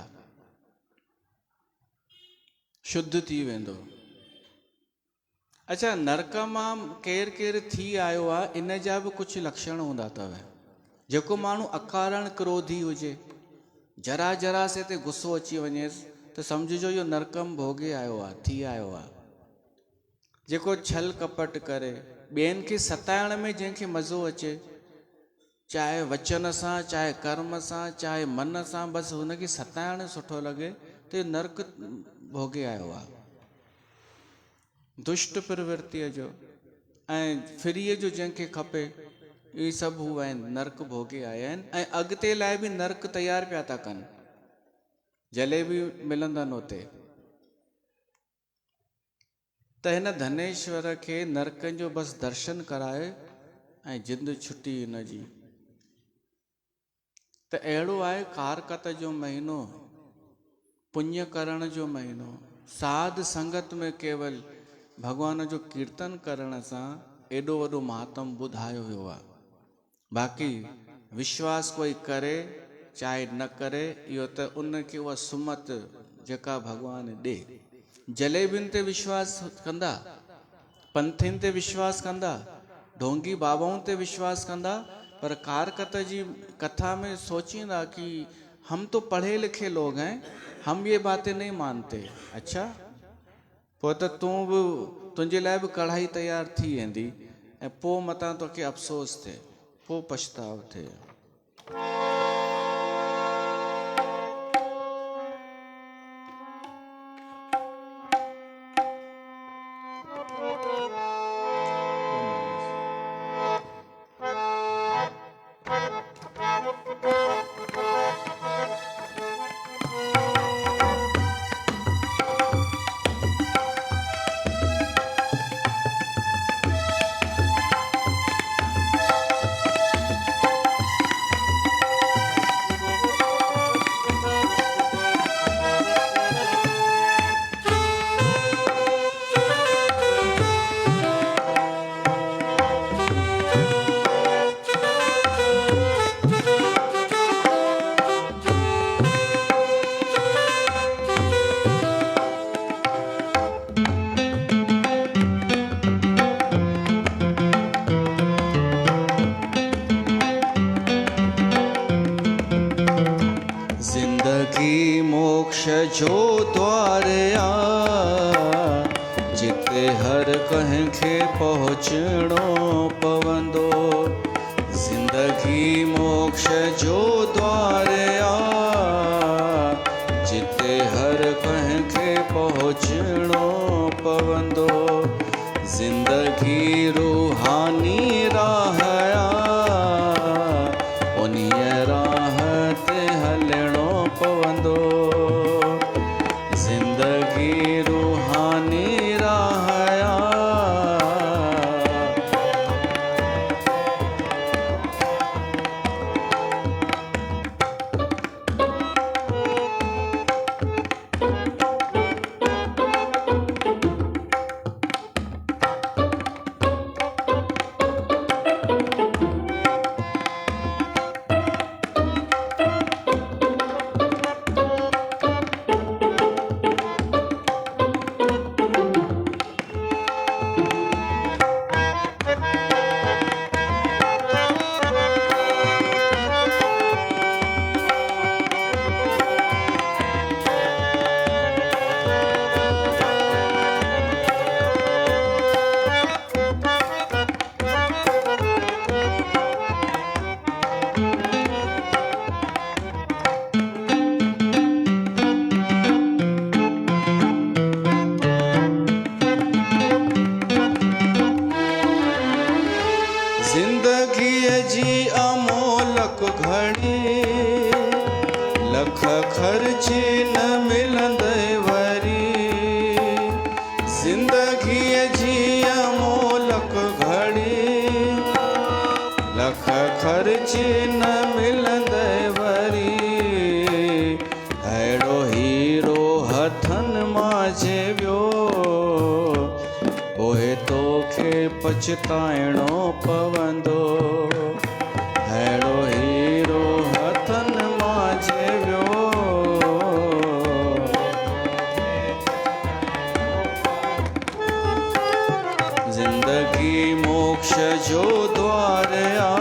शुद्ध थी वेंदो। अच्छा, नरक मां केरु केरु थी आयो आहे, इन जा बि कुझु लक्षण हूंदा अथव। जेको माण्हू अकारण क्रोधी हुजे, जरा जरा से ते गुस्सो अची वञेसि त सम्झिजो इहो नरकम भोगे आयो आहे, थी आयो आहे। जेको छल कपट करे, ॿियनि खे सताइण में जंहिंखे मज़ो अचे, चाहे वचन सां, चाहे कर्म सां, चाहे मन सां, बसि हुनखे सताइण सुठो लॻे त इहो नरक भोगे आयो आहे। दुष्ट प्रवृत्तिअ जो ऐं फ्रीअ जो जंहिंखे खपे, इहे सभु हू आहिनि, नरक भोगे आया आहिनि। ऐं अॻिते लाइ बि नरक तयारु पिया था कनि, जलेबी मिलंदनि हुते। त हिन धनेश्वर खे नरकनि जो बसि दर्शन कराए ऐं जिंद छुटी हिनजी। त अहिड़ो आहे कारकत जो महीनो, पुण्य करण जो महीनो। साध संगत में केवल भगवान जो कीर्तन करण सां एॾो वॾो महात्म ॿुधायो वियो आहे। बाक़ी विश्वास कोई करे चाहे न करे, इहो त उनखे उहा सुमत जेका भगवान ॾे। जलेबियुनि ते विश्वास कंदा, पंथियुनि ते विश्वास कंदा, ढोंगी बाबाउनि ते विश्वास कंदा, पर कारकत जी कथा में सोचींदा कि हम तो पढ़े लिखे लोग हैं, हम ये बातें नहीं मानते। अच्छा, पोइ त तूं बि, तुंहिंजे लाइ बि कढ़ाई तयारु थी वेंदी ऐं पोइ मतां तोखे अफ़सोस थिए, पोइ पछताव थिए। जिंदगी मोक्ष जो द्वार जिते हर कंहिंखे पहुचणो पवंदो। जिंदगी मोक्ष जो द्वार जिते हर कंहिंखे पहुचणो पवंदो। जिंदगी रूहानी जिंदगी जी अमोलक घड़ी, लख खर्च न मिलंद वरी, अहिड़ो हीरो हथन मांझे वियो, पोइ तोखे पछताइणो पवंदो। अहिड़ो हीरो हथन मांझे वियो, जिंदगी मोक्ष जो द्वार आ,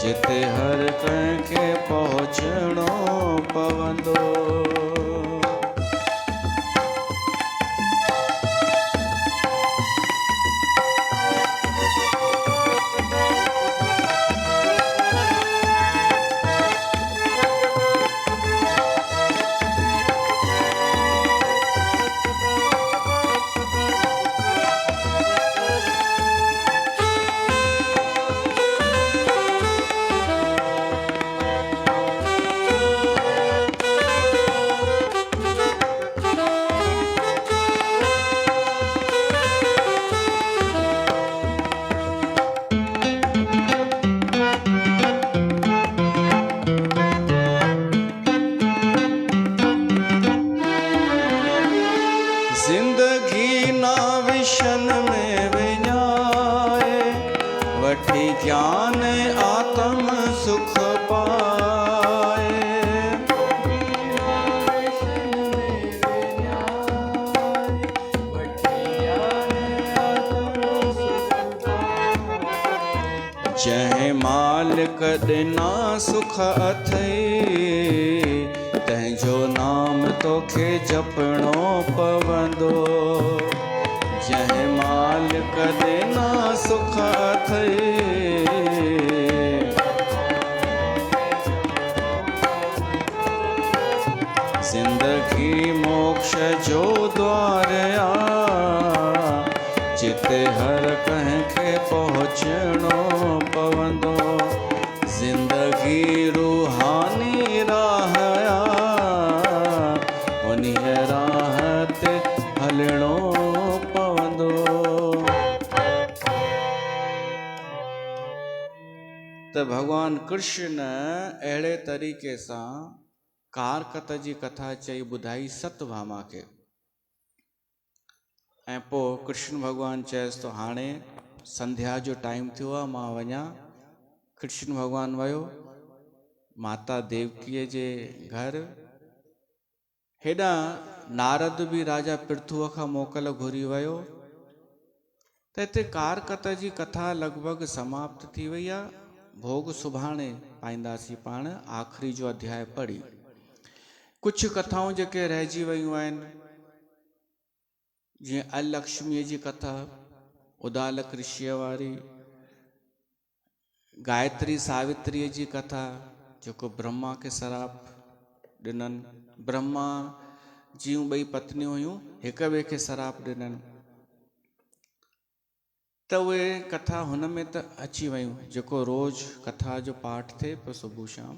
जिते हर कंहिंखे पहुचणो पवंदो। जिंदगी ना विशन में विञाए, वठी ज्ञान आत्म सुख पाए। जंहिं मालिक ॾिना सुख अथई, तंहिंजो नाम तोखे जपणो पवंदो। जंहिं मालिक ॾिना सुख अथई, जिंदगी मोक्ष जो द्वार आ, जिते हर कंहिंखे पहुचणो पवंदो। जिंदगी रूहानी राह आ, उन्हीअ राह ते हलणो पवंदो। त भगवान कृष्ण अहिड़े तरीक़े सां कारकत जी कथा चई ॿुधाई सतभामा खे। ऐं पोइ कृष्ण भॻवानु चयसि तो हाणे संध्या जो टाइम थियो आहे, मां वञा। कृष्ण भॻवानु वियो माता देवकीअ जे घर। हेॾां नारद बि राजा पृथुअ खां मोकल घुरी वियो। त हिते कारकत जी कथा लॻभॻि समाप्त थी वई आहे। भोग सुभाणे पाईंदासीं पाण, आख़िरी जो अध्याय पढ़ी। कुझु कथाऊं जेके रहिजी वियूं आहिनि, जीअं अलक्ष्मीअ जी कथा, उदालक ऋषिअ वारी, गायत्री सावित्रीअ जी कथा, जेको ब्रह्मा खे सराप ॾिननि। ब्रह्मा जूं ॿई पत्नियूं हुयूं, हिक ॿिए खे सराप ॾिननि। त उहे कथा हुन में त अची वियूं, जेको रोज़ कथा जो पाठ थिए पियो सुबुह शाम।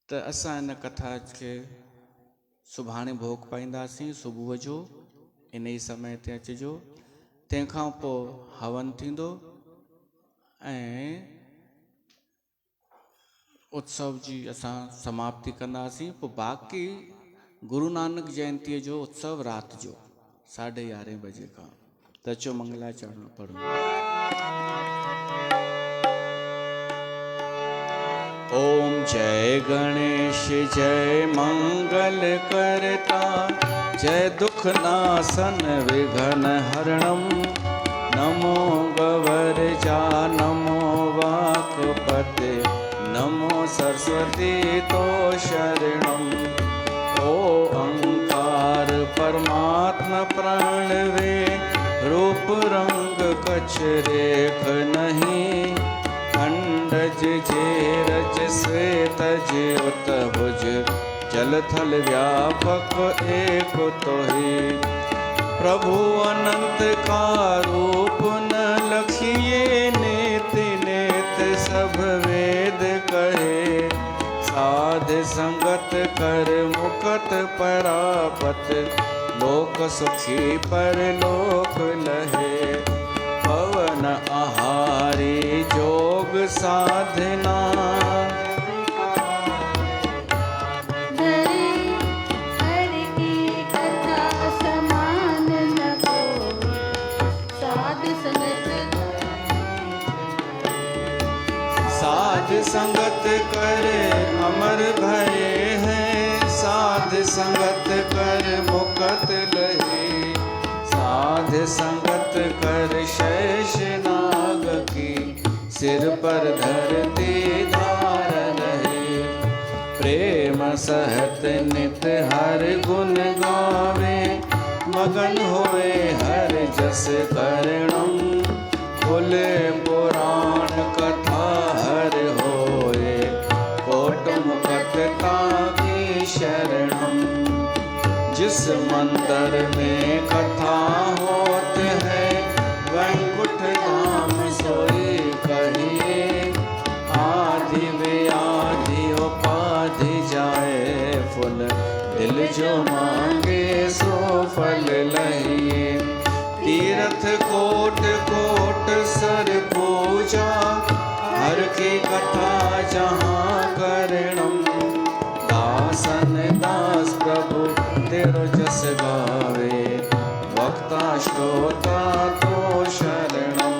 त असां इन कथा खे सुभाणे भोग पाईंदासीं सुबुह जो, इन ई समय ते अचिजो। तंहिंखां पोइ हवन थींदो ऐं उत्सव जी असां समाप्ति कंदासीं। पोइ बाक़ी गुरु नानक जयंतीअ जो उत्सव राति जो 11:30 बजे खां। त अचो मंगलाचरण पढ़ो। ओम जय गणेश जय मंगल करता, जय दुख नासन विघ्न हरणम। नमो गवर्जा नमो वाक्पते, नमो सरस्वती तो शरणम। ओ ओंकार परमात्मा प्रणवे, रूप रंग कछ रेख नहीं। अंडज जे रज श्वेत जे उत भुज, जल थल व्यापक एक तो ही। प्रभु अनंत का रूप न लखिए, नेत नेत सब वेद कहे। साध संगत कर मुकत परापत, लोक सुखी परलोक लहे। पवन आहारी जोग साधना, साध संगत करे अमर भये हैं। साध संगत कर मुकत लहे। साध संगत कर शेष नाग की, सिर पर धरती धार रहे। प्रेम सहत नित हर गुण गावे, मगन होवे हर जस करणम। खुले पुराण कथा हर होए, कोट मुकटता की शरणम। जिस मंदिर में कथा होत है, वैकुंठ धाम सोई कहिए। आदि व्याधि उपाधि जाए फुल, दिल जो मांगे सो फल लहिए। तीर्थ कोट कोट सर पूजा, हर की कथा जहाँ करणम। दासन दास प्रभु तेरो जस गावे, वक्ता श्रोता तो शरणम।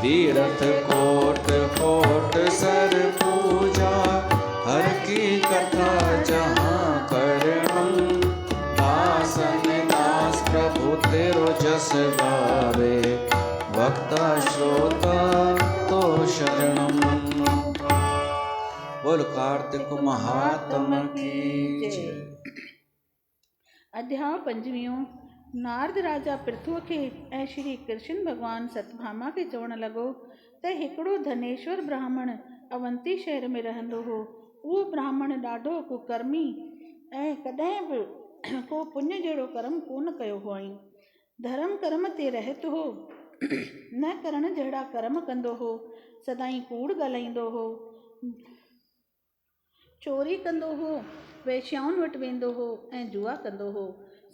तीर्थ कोट कोट सर पूजा, हर की कथा जहाँ करणम। दासन दास प्रभु तेरो जस गावे, वक्ता श्रोता तो शरणम। बोल कार्तिक महात्मा की जय। अध्याय 5। नारद राजा पृथु खे ऐं श्री कृष्ण भगवान सतभामा खे चवण लॻो त हिकिड़ो धनेश्वर ब्राह्मण अवंती शहर में रहंदो हो। उहो ब्राह्मण ॾाढो कुकर्मी ऐं कॾहिं बि को पुण्य जहिड़ो कर्म कोन कयो हुअईं। धर्म कर्म ते रहत हो, न करण जहिड़ा कर्म कंदो हो। सदाई कूड़ ॻाल्हाईंदो हो, चोरी कंदो हो, वेश्याउनि वटि वेंदो हो ऐं जुआ कंदो हो।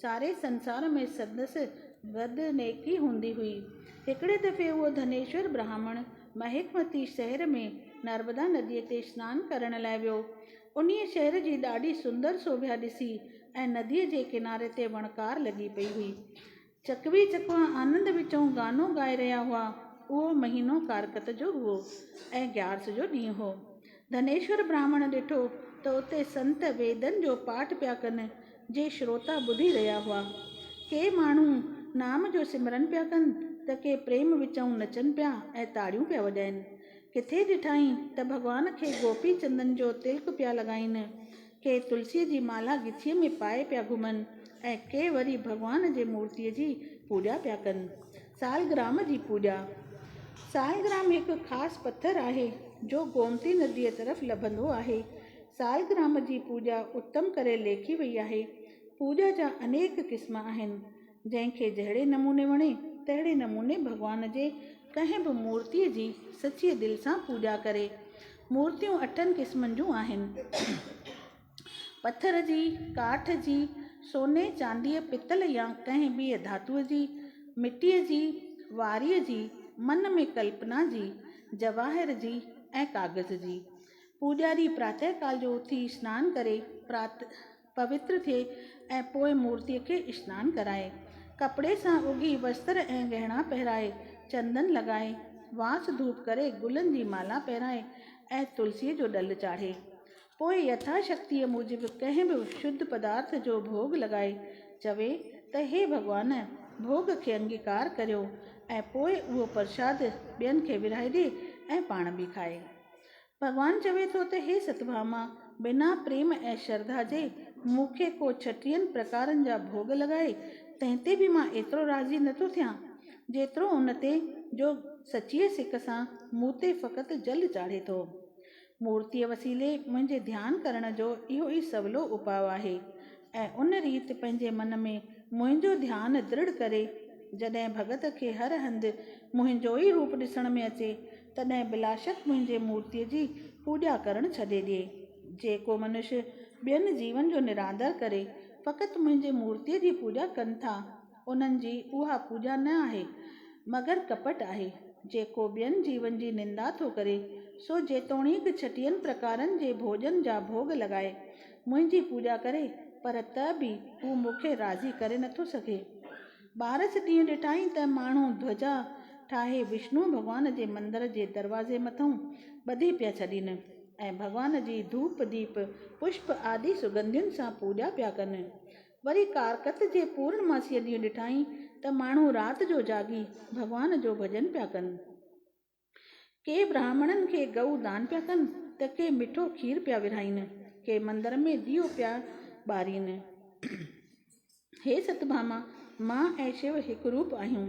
सारे संसार में संदसि बदनेकी हूंदी हुई। हिकिड़े दफ़े उहो धनेश्वर ब्राह्मण महिकमती शहर में नर्मदा नदीअ ते सनानु करण लाइ वियो। उन्हीअ शहर जी ॾाढी सुंदर शोभा ॾिसी ऐं नदीअ जे किनारे ते वणकार लॻी पई हुई। चकवी चकवा आनंद विचों गानो ॻाए रहिया हुआ। उहो महीनो कारकत जो हुओ ऐं ग्यारस जो ॾींहुं हो। धनेश्वर ब्राह्मण ॾिठो त उते संत वेदनि जो पाठ पिया कनि, जे श्रोता ॿुधी रहिया हुआ। के माण्हू नाम जो सिमरन पिया कनि त के प्रेम विचऊं नचनि पिया ऐं ताड़ियूं पिया वॼाइनि। किथे ॾिठाई त भॻवान खे गोपी चंदन जो तिलक पिया लॻाइनि, के तुलसीअ जी माला गिछीअ में पाए पिया घुमनि ऐं के वरी भॻवान जे मूर्तीअ जी पूॼा पिया कनि। सालग्राम जी पूॼा। सालग्राम हिकु ख़ासि पत्थर आहे जो गोमती नदीअ तरफ़ लभंदो आहे। सालग्राम जी पूॼा उत्तम करे लेखी वई आहे। पूॼा जा अनेक क़िस्म आहिनि। जंहिंखे जहिड़े नमूने वणे तहिड़े नमूने भॻवान जे कंहिं बि मूर्तीअ जी सच्चे दिलि सां पूॼा करे। मूर्तियूं 8 क़िस्मनि जूं आहिनि। पत्थर जी, काठ जी, सोने चांदीअ पितल या कंहिं ॿिए धातुअ जी, मिटीअ जी, वारीअ जी, मन में कल्पना जी, जवाहिर जी ऐं कागज़ जी। पूॼारी प्रातः काल जो उथी सनानु करे पवित्र थिए ऐं पोइ मूर्तीअ खे सनानु कराए, कपिड़े सां उगी वस्त्र ऐं गहना पहिराए, चंदन लॻाए, वास धूप करे, गुलनि जी माला पहिराए ऐं तुलसीअ जो ॾल चाढ़े। पोइ यथाशक्तिअ मूजिबि कंहिं बि शुद्ध पदार्थ जो भोग लॻाए चवे त हे भॻवान, भोग खे अंगीकार करियो ऐं पोइ उहो प्रसाद ॿियनि खे विरहाए ॾे ऐं पाण बि खाए। भॻवान चवे थो त हे सतभामा, बिना प्रेम ऐं श्रद्धा जे मूंखे को 36 प्रकारनि जा भोग लॻाए तंहिं ते बि मां एतिरो राज़ी नथो थियां जेतिरो उन ते जो सचीअ सिक सां मूं ते फ़क़ति जल चाढ़े थो। मूर्तीअ वसीले मुंहिंजे ध्यानु करण जो इहो ई सवलो उपाउ आहे ऐं उन रीति पंहिंजे मन में मुंहिंजो ध्यानु दृढ़ करे जॾहिं भगत खे हर हंधि मुंहिंजो ई रूप ॾिसण में अचे तॾहिं बिलाशक मुंहिंजे मूर्तीअ जी पूॼा करणु छॾे ॾिए। जेको मनुष्य ॿियनि जीवन जो निरादर करे फ़क़ति मुंहिंजे मूर्तीअ जी पूॼा कनि था, उन्हनि जी उहा पूॼा न आहे मगर कपट आहे। जेको ॿियनि जीवन जी निंदा थो करे सो जेतोणीकि 36 प्रकारनि जे भोजन जा भोग लॻाए मुंहिंजी पूॼा करे, पर त बि हू मूंखे राज़ी करे नथो सघे। 12 ॾींहं ॾिठाई त माण्हू ध्वजा ठाहे विष्णु भॻवान जे मंदर जे दरवाज़े मथां ॿधी पिया छॾीनि ऐं भॻवान जी धूप दीप पुष्प आदि सुगंधियुनि सां पूॼा पिया कनि। वरी कारकत जे पूर्णमासीअ ॾींहुं ॾिठाई त माण्हू राति जो जागी भॻवान जो भॼन पिया कनि। के ब्राह्मणनि खे गऊ दान पिया कनि त के मिठो खीर पिया विरहाइनि, के मंदर में दियो पिया ॿारीनि। हे सतभामा, मां ऐं शिव हिकु रूप आहियूं।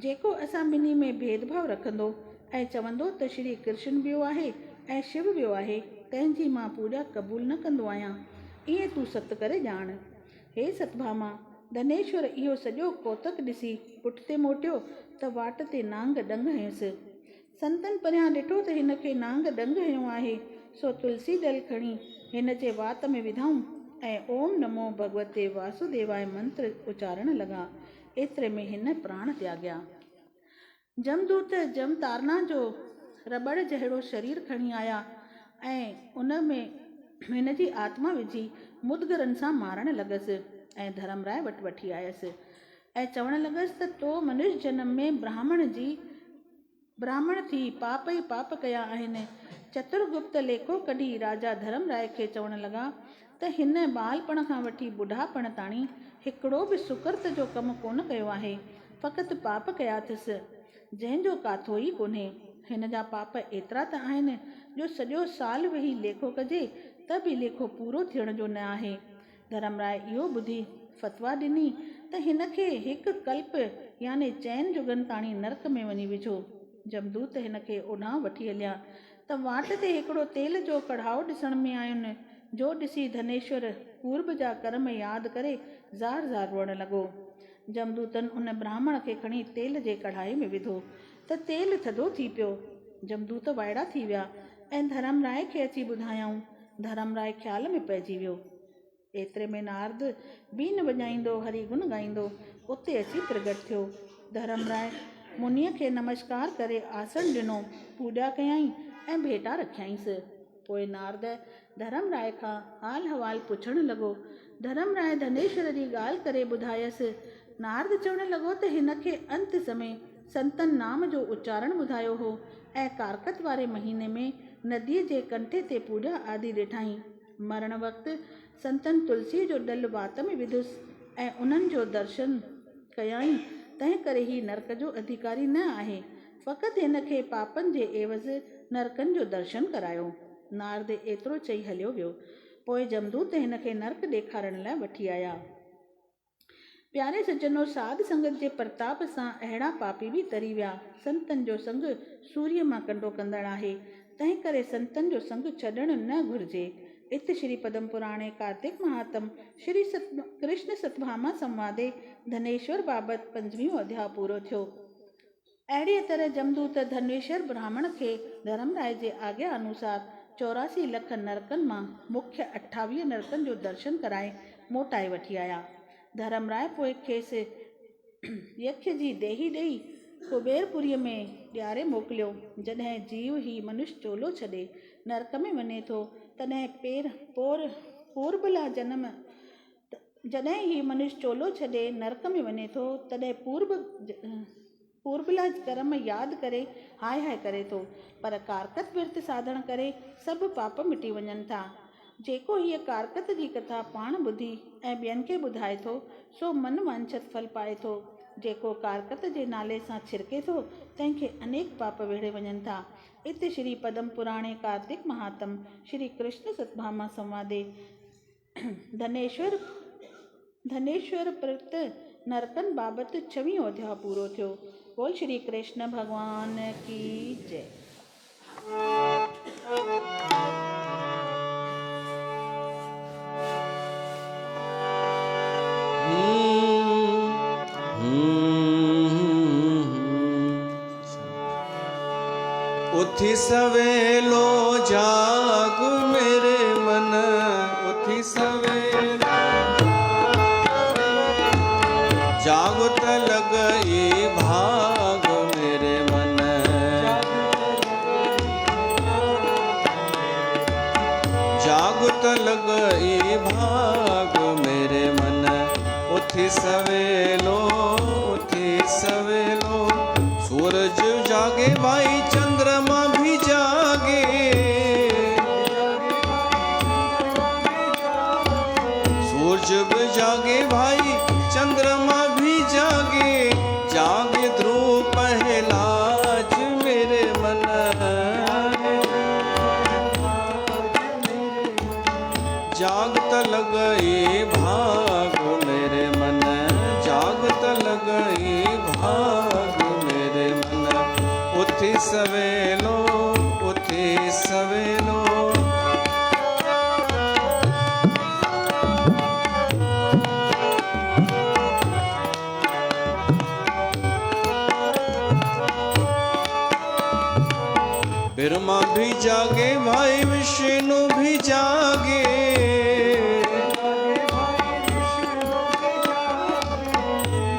जेको असां ॿिन्ही में भेदभाव रखंदो ऐं चवंदो त श्री कृष्ण ॿियो आहे ऐं शिव ॿियो आहे, तंहिंजी मां पूॼा क़बूल न कंदो आहियां, ईअं तूं सत करे ॼाण। हे सतभामा, धनेश्वर इहो सॼो कौतक ॾिसी पुठिते मोटियो त वाट ते नांग ॾंग हंयसि। संतनि परियां ॾिठो त हिन खे नांग ॾंग हयो आहे, सो तुलसी दल खणी हिन जे वात में विधाऊं ऐं ओम नमो भगवते वासुदेवाय मंत्र उचारण लॻा। एतिरे में हिन प्राण त्याॻिया। जमदूत जमतारना जो रबड़ जहिड़ो शरीर खणी आया ऐं उन में हिन जी आत्मा विझी मुदगरनि सां मारण लॻसि ऐं धर्मराय वटि वठी आयसि ऐं चवण लॻसि त तो मनुष्य जन्म में ब्राह्मण थी पाप ई पाप कया आहिनि। चतुर्गुप्त लेखो कढी राजा धर्मराय खे चवण लॻा त हिन ॿालपण खां वठी ॿुढापण ताणी हिकिड़ो बि सुकृत जो कमु कोन कयो आहे, फ़क़ति पाप कया अथसि जंहिंजो काथो ई कोन्हे। हिन जा पाप एतिरा त आहिनि जो सॼो साल वेही लेखो कजे त बि लेखो पूरो थियण जो न आहे। धर्मराय इहो ॿुधी फतवा ॾिनी त हिन खे हिकु कल्प याने चैन जुगनि ताणी नरक में वञी विझो। जमदूत हिन खे ओॾां वठी हलिया त वाट ते हिकिड़ो तेल जो कढ़ाओ ॾिसण में आयुनि, जो ॾिसी धनेश्वर पूर्व जा कर्म यादि करे ज़ार ज़ार रोअण लॻो। जमदूतनि उन ब्राह्मण खे खणी तेल जे कढ़ाई में विधो त तेल थधो थी पियो। जमदूत वाइड़ा थी विया ऐं धर्मराय खे अची ॿुधायऊं। धर्मराय ख़्याल में पइजी वियो। एतिरे में नारद बीन वॼाईंदो हरि गुण ॻाईंदो उते अची प्रगट थियो। धर्मराय मुनीअ खे नमस्कार करे आसन ॾिनो, पूॼा कयईं ऐं भेटा रखियईंसि। पोइ नारद धर्मराय खां हाल हवाल पुछण लॻो। धर्मराय धनेश्वर जी ॻाल्हि करे ॿुधायसि। नारद चवण लॻो त हिन खे अंत समय संतन नाम जो उच्चारण ॿुधायो हो ऐं कारकत वारे महीने में नदीअ जे कंठे ते पूॼा आदि ॾिठाई। मरण वक़्तु संतन तुलसीअ जो डल वात में विधुसि ऐं उन्हनि जो दर्शन कयाई। तंहिं करे ही नरक जो अधिकारी न आहे, फ़क़ति हिन खे पापनि जे एवज़ नरकनि जो दर्शन करायो। नारद एतिरो चई हलियो वियो। पोइ जमदूत हिन खे नरक ॾेखारण लाइ वठी आया। प्यारे सज्जनों, साध संगत जे प्रताप सां अहिड़ा पापी बि तरी विया। संतनि जो संग सूर्य मां कंडो कंदड़ आहे, तंहिं करे संतनि जो संग छॾणु न घुरिजे। इत श्री पद्म पुराणे कार्तिक महात्म श्री कृष्ण सतभामा संवादे धनेश्वर बाबति 5वां अध्याय पूरो थियो। अहिड़ीअ तरह जमदूत धनेश्वर ब्राह्मण खे धर्मराय जे आज्ञा अनुसार 84 लख नरकनि मां मुख्य 28 नरकनि जो दर्शन कराए मोटाए वठी आया। धर्मराय पोइ खेसि यक्ष जी देही ॾेई कुबेरपुरीअ में ॾियारे मोकिलियो। जॾहिं जीव ही मनुष्य चोलो छॾे नरक में वञे थो तॾहिं जॾहिं ही मनुष्य चोलो छॾे नरक में वञे थो तॾहिं पूर्वला कर्म यादि करे हाय हाय करे थो, पर कारकत विर्त साधन करे सभु पाप मिटी वञनि था। जेको हीअ कारकत जी कथा पाण ॿुधी ऐं ॿियनि खे ॿुधाए थो सो मन वांछित फल पाए थो। जेको कारकत जे नाले सां छिरके थो तंहिंखे अनेक पाप विढ़े वञनि था। इत श्री पद्म पुराणे कार्तिक महात्म श्री कृष्ण सतभामा संवादे धनेश्वर प्रत नरकन बाबति 6वां अध्याय पूरो थियो। बोल श्री कृष्ण भगवान की जय। उथि सवेलो जाग मेरे मन, उथि सवेलो जागत लगई भाग मेरे मन, जागत लगई भाग मेरे मन। उठी सवेलो सूरज जागे भाई चंद्रमा भी जागे, सूरज भी जागे भाई चंद्रमा भी जागे, जागे ध्रुव पहलाज मेरे मन, जागत लगई भाग मेरे मन, जागत लगई भाग मेरे मन। उठी सवेलो ब्रह्मा भी जागे भाई विष्णु भी जागे,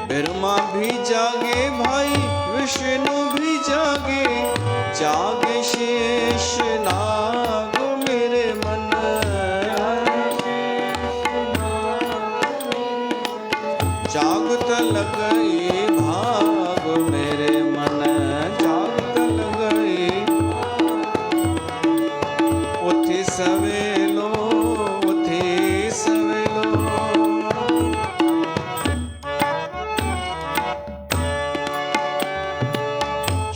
ब्रह्मा भी जागे भाई विष्णु भी जागे, जागे शेष नाग मेरे मन, जागत लगई भाग मेरे मन, जागत लगई। उठी सवेलो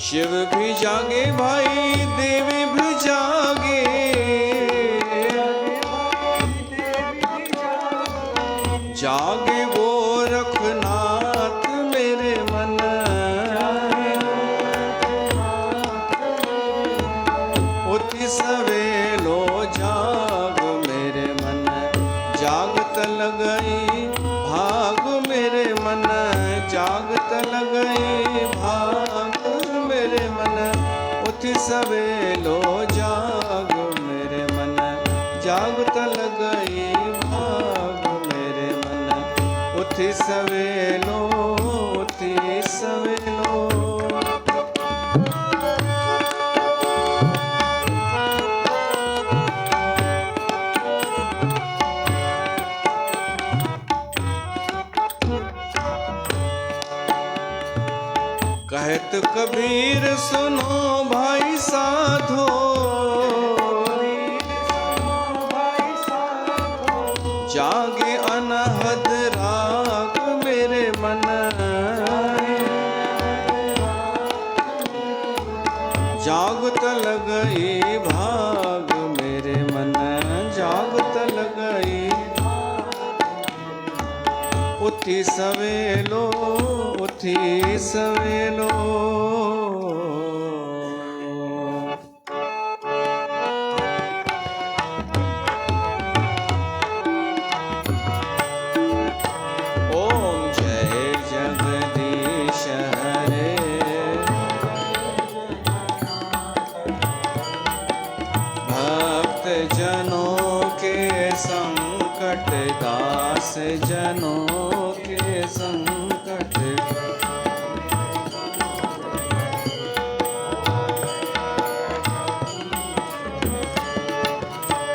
शिव भी जागे भाई देवी भी जागे, जागे गोरखनाथ मेरे मन, उठी सवेलो जाग मेरे मन, जागत लगई भाग मेरे मन, जागत लगई भाग मेरे मन। उठी सवेलो जाग मेरे मन, जागत लगई भाग मेरे मन। उठी सवेलो कहत कबीर सुनो भाई साधो, जागे अनहद राग मेरे मन, जागत लगई भाग मेरे मन, जागत लगई। उठी सवेलो ओम जय जगदीश हरे, भक्त जनों के संकट दास जनों के संकट,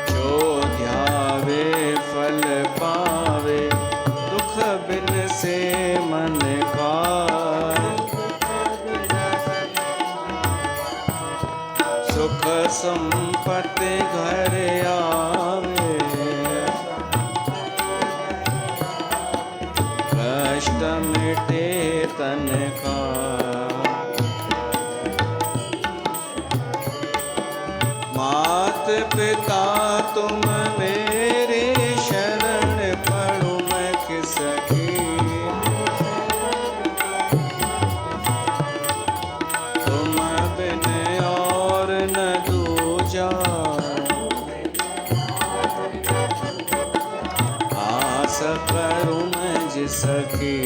जो ध्यावे फल पावे दुख बिन से मन का, सुख संपत्ति घर आवे, कष्ट मिटे तन का, मात पिता तुम मेरे शरण पड़ो मैं किसकी, तुम बिन और न दूजा, आस करूं मैं जिसकी।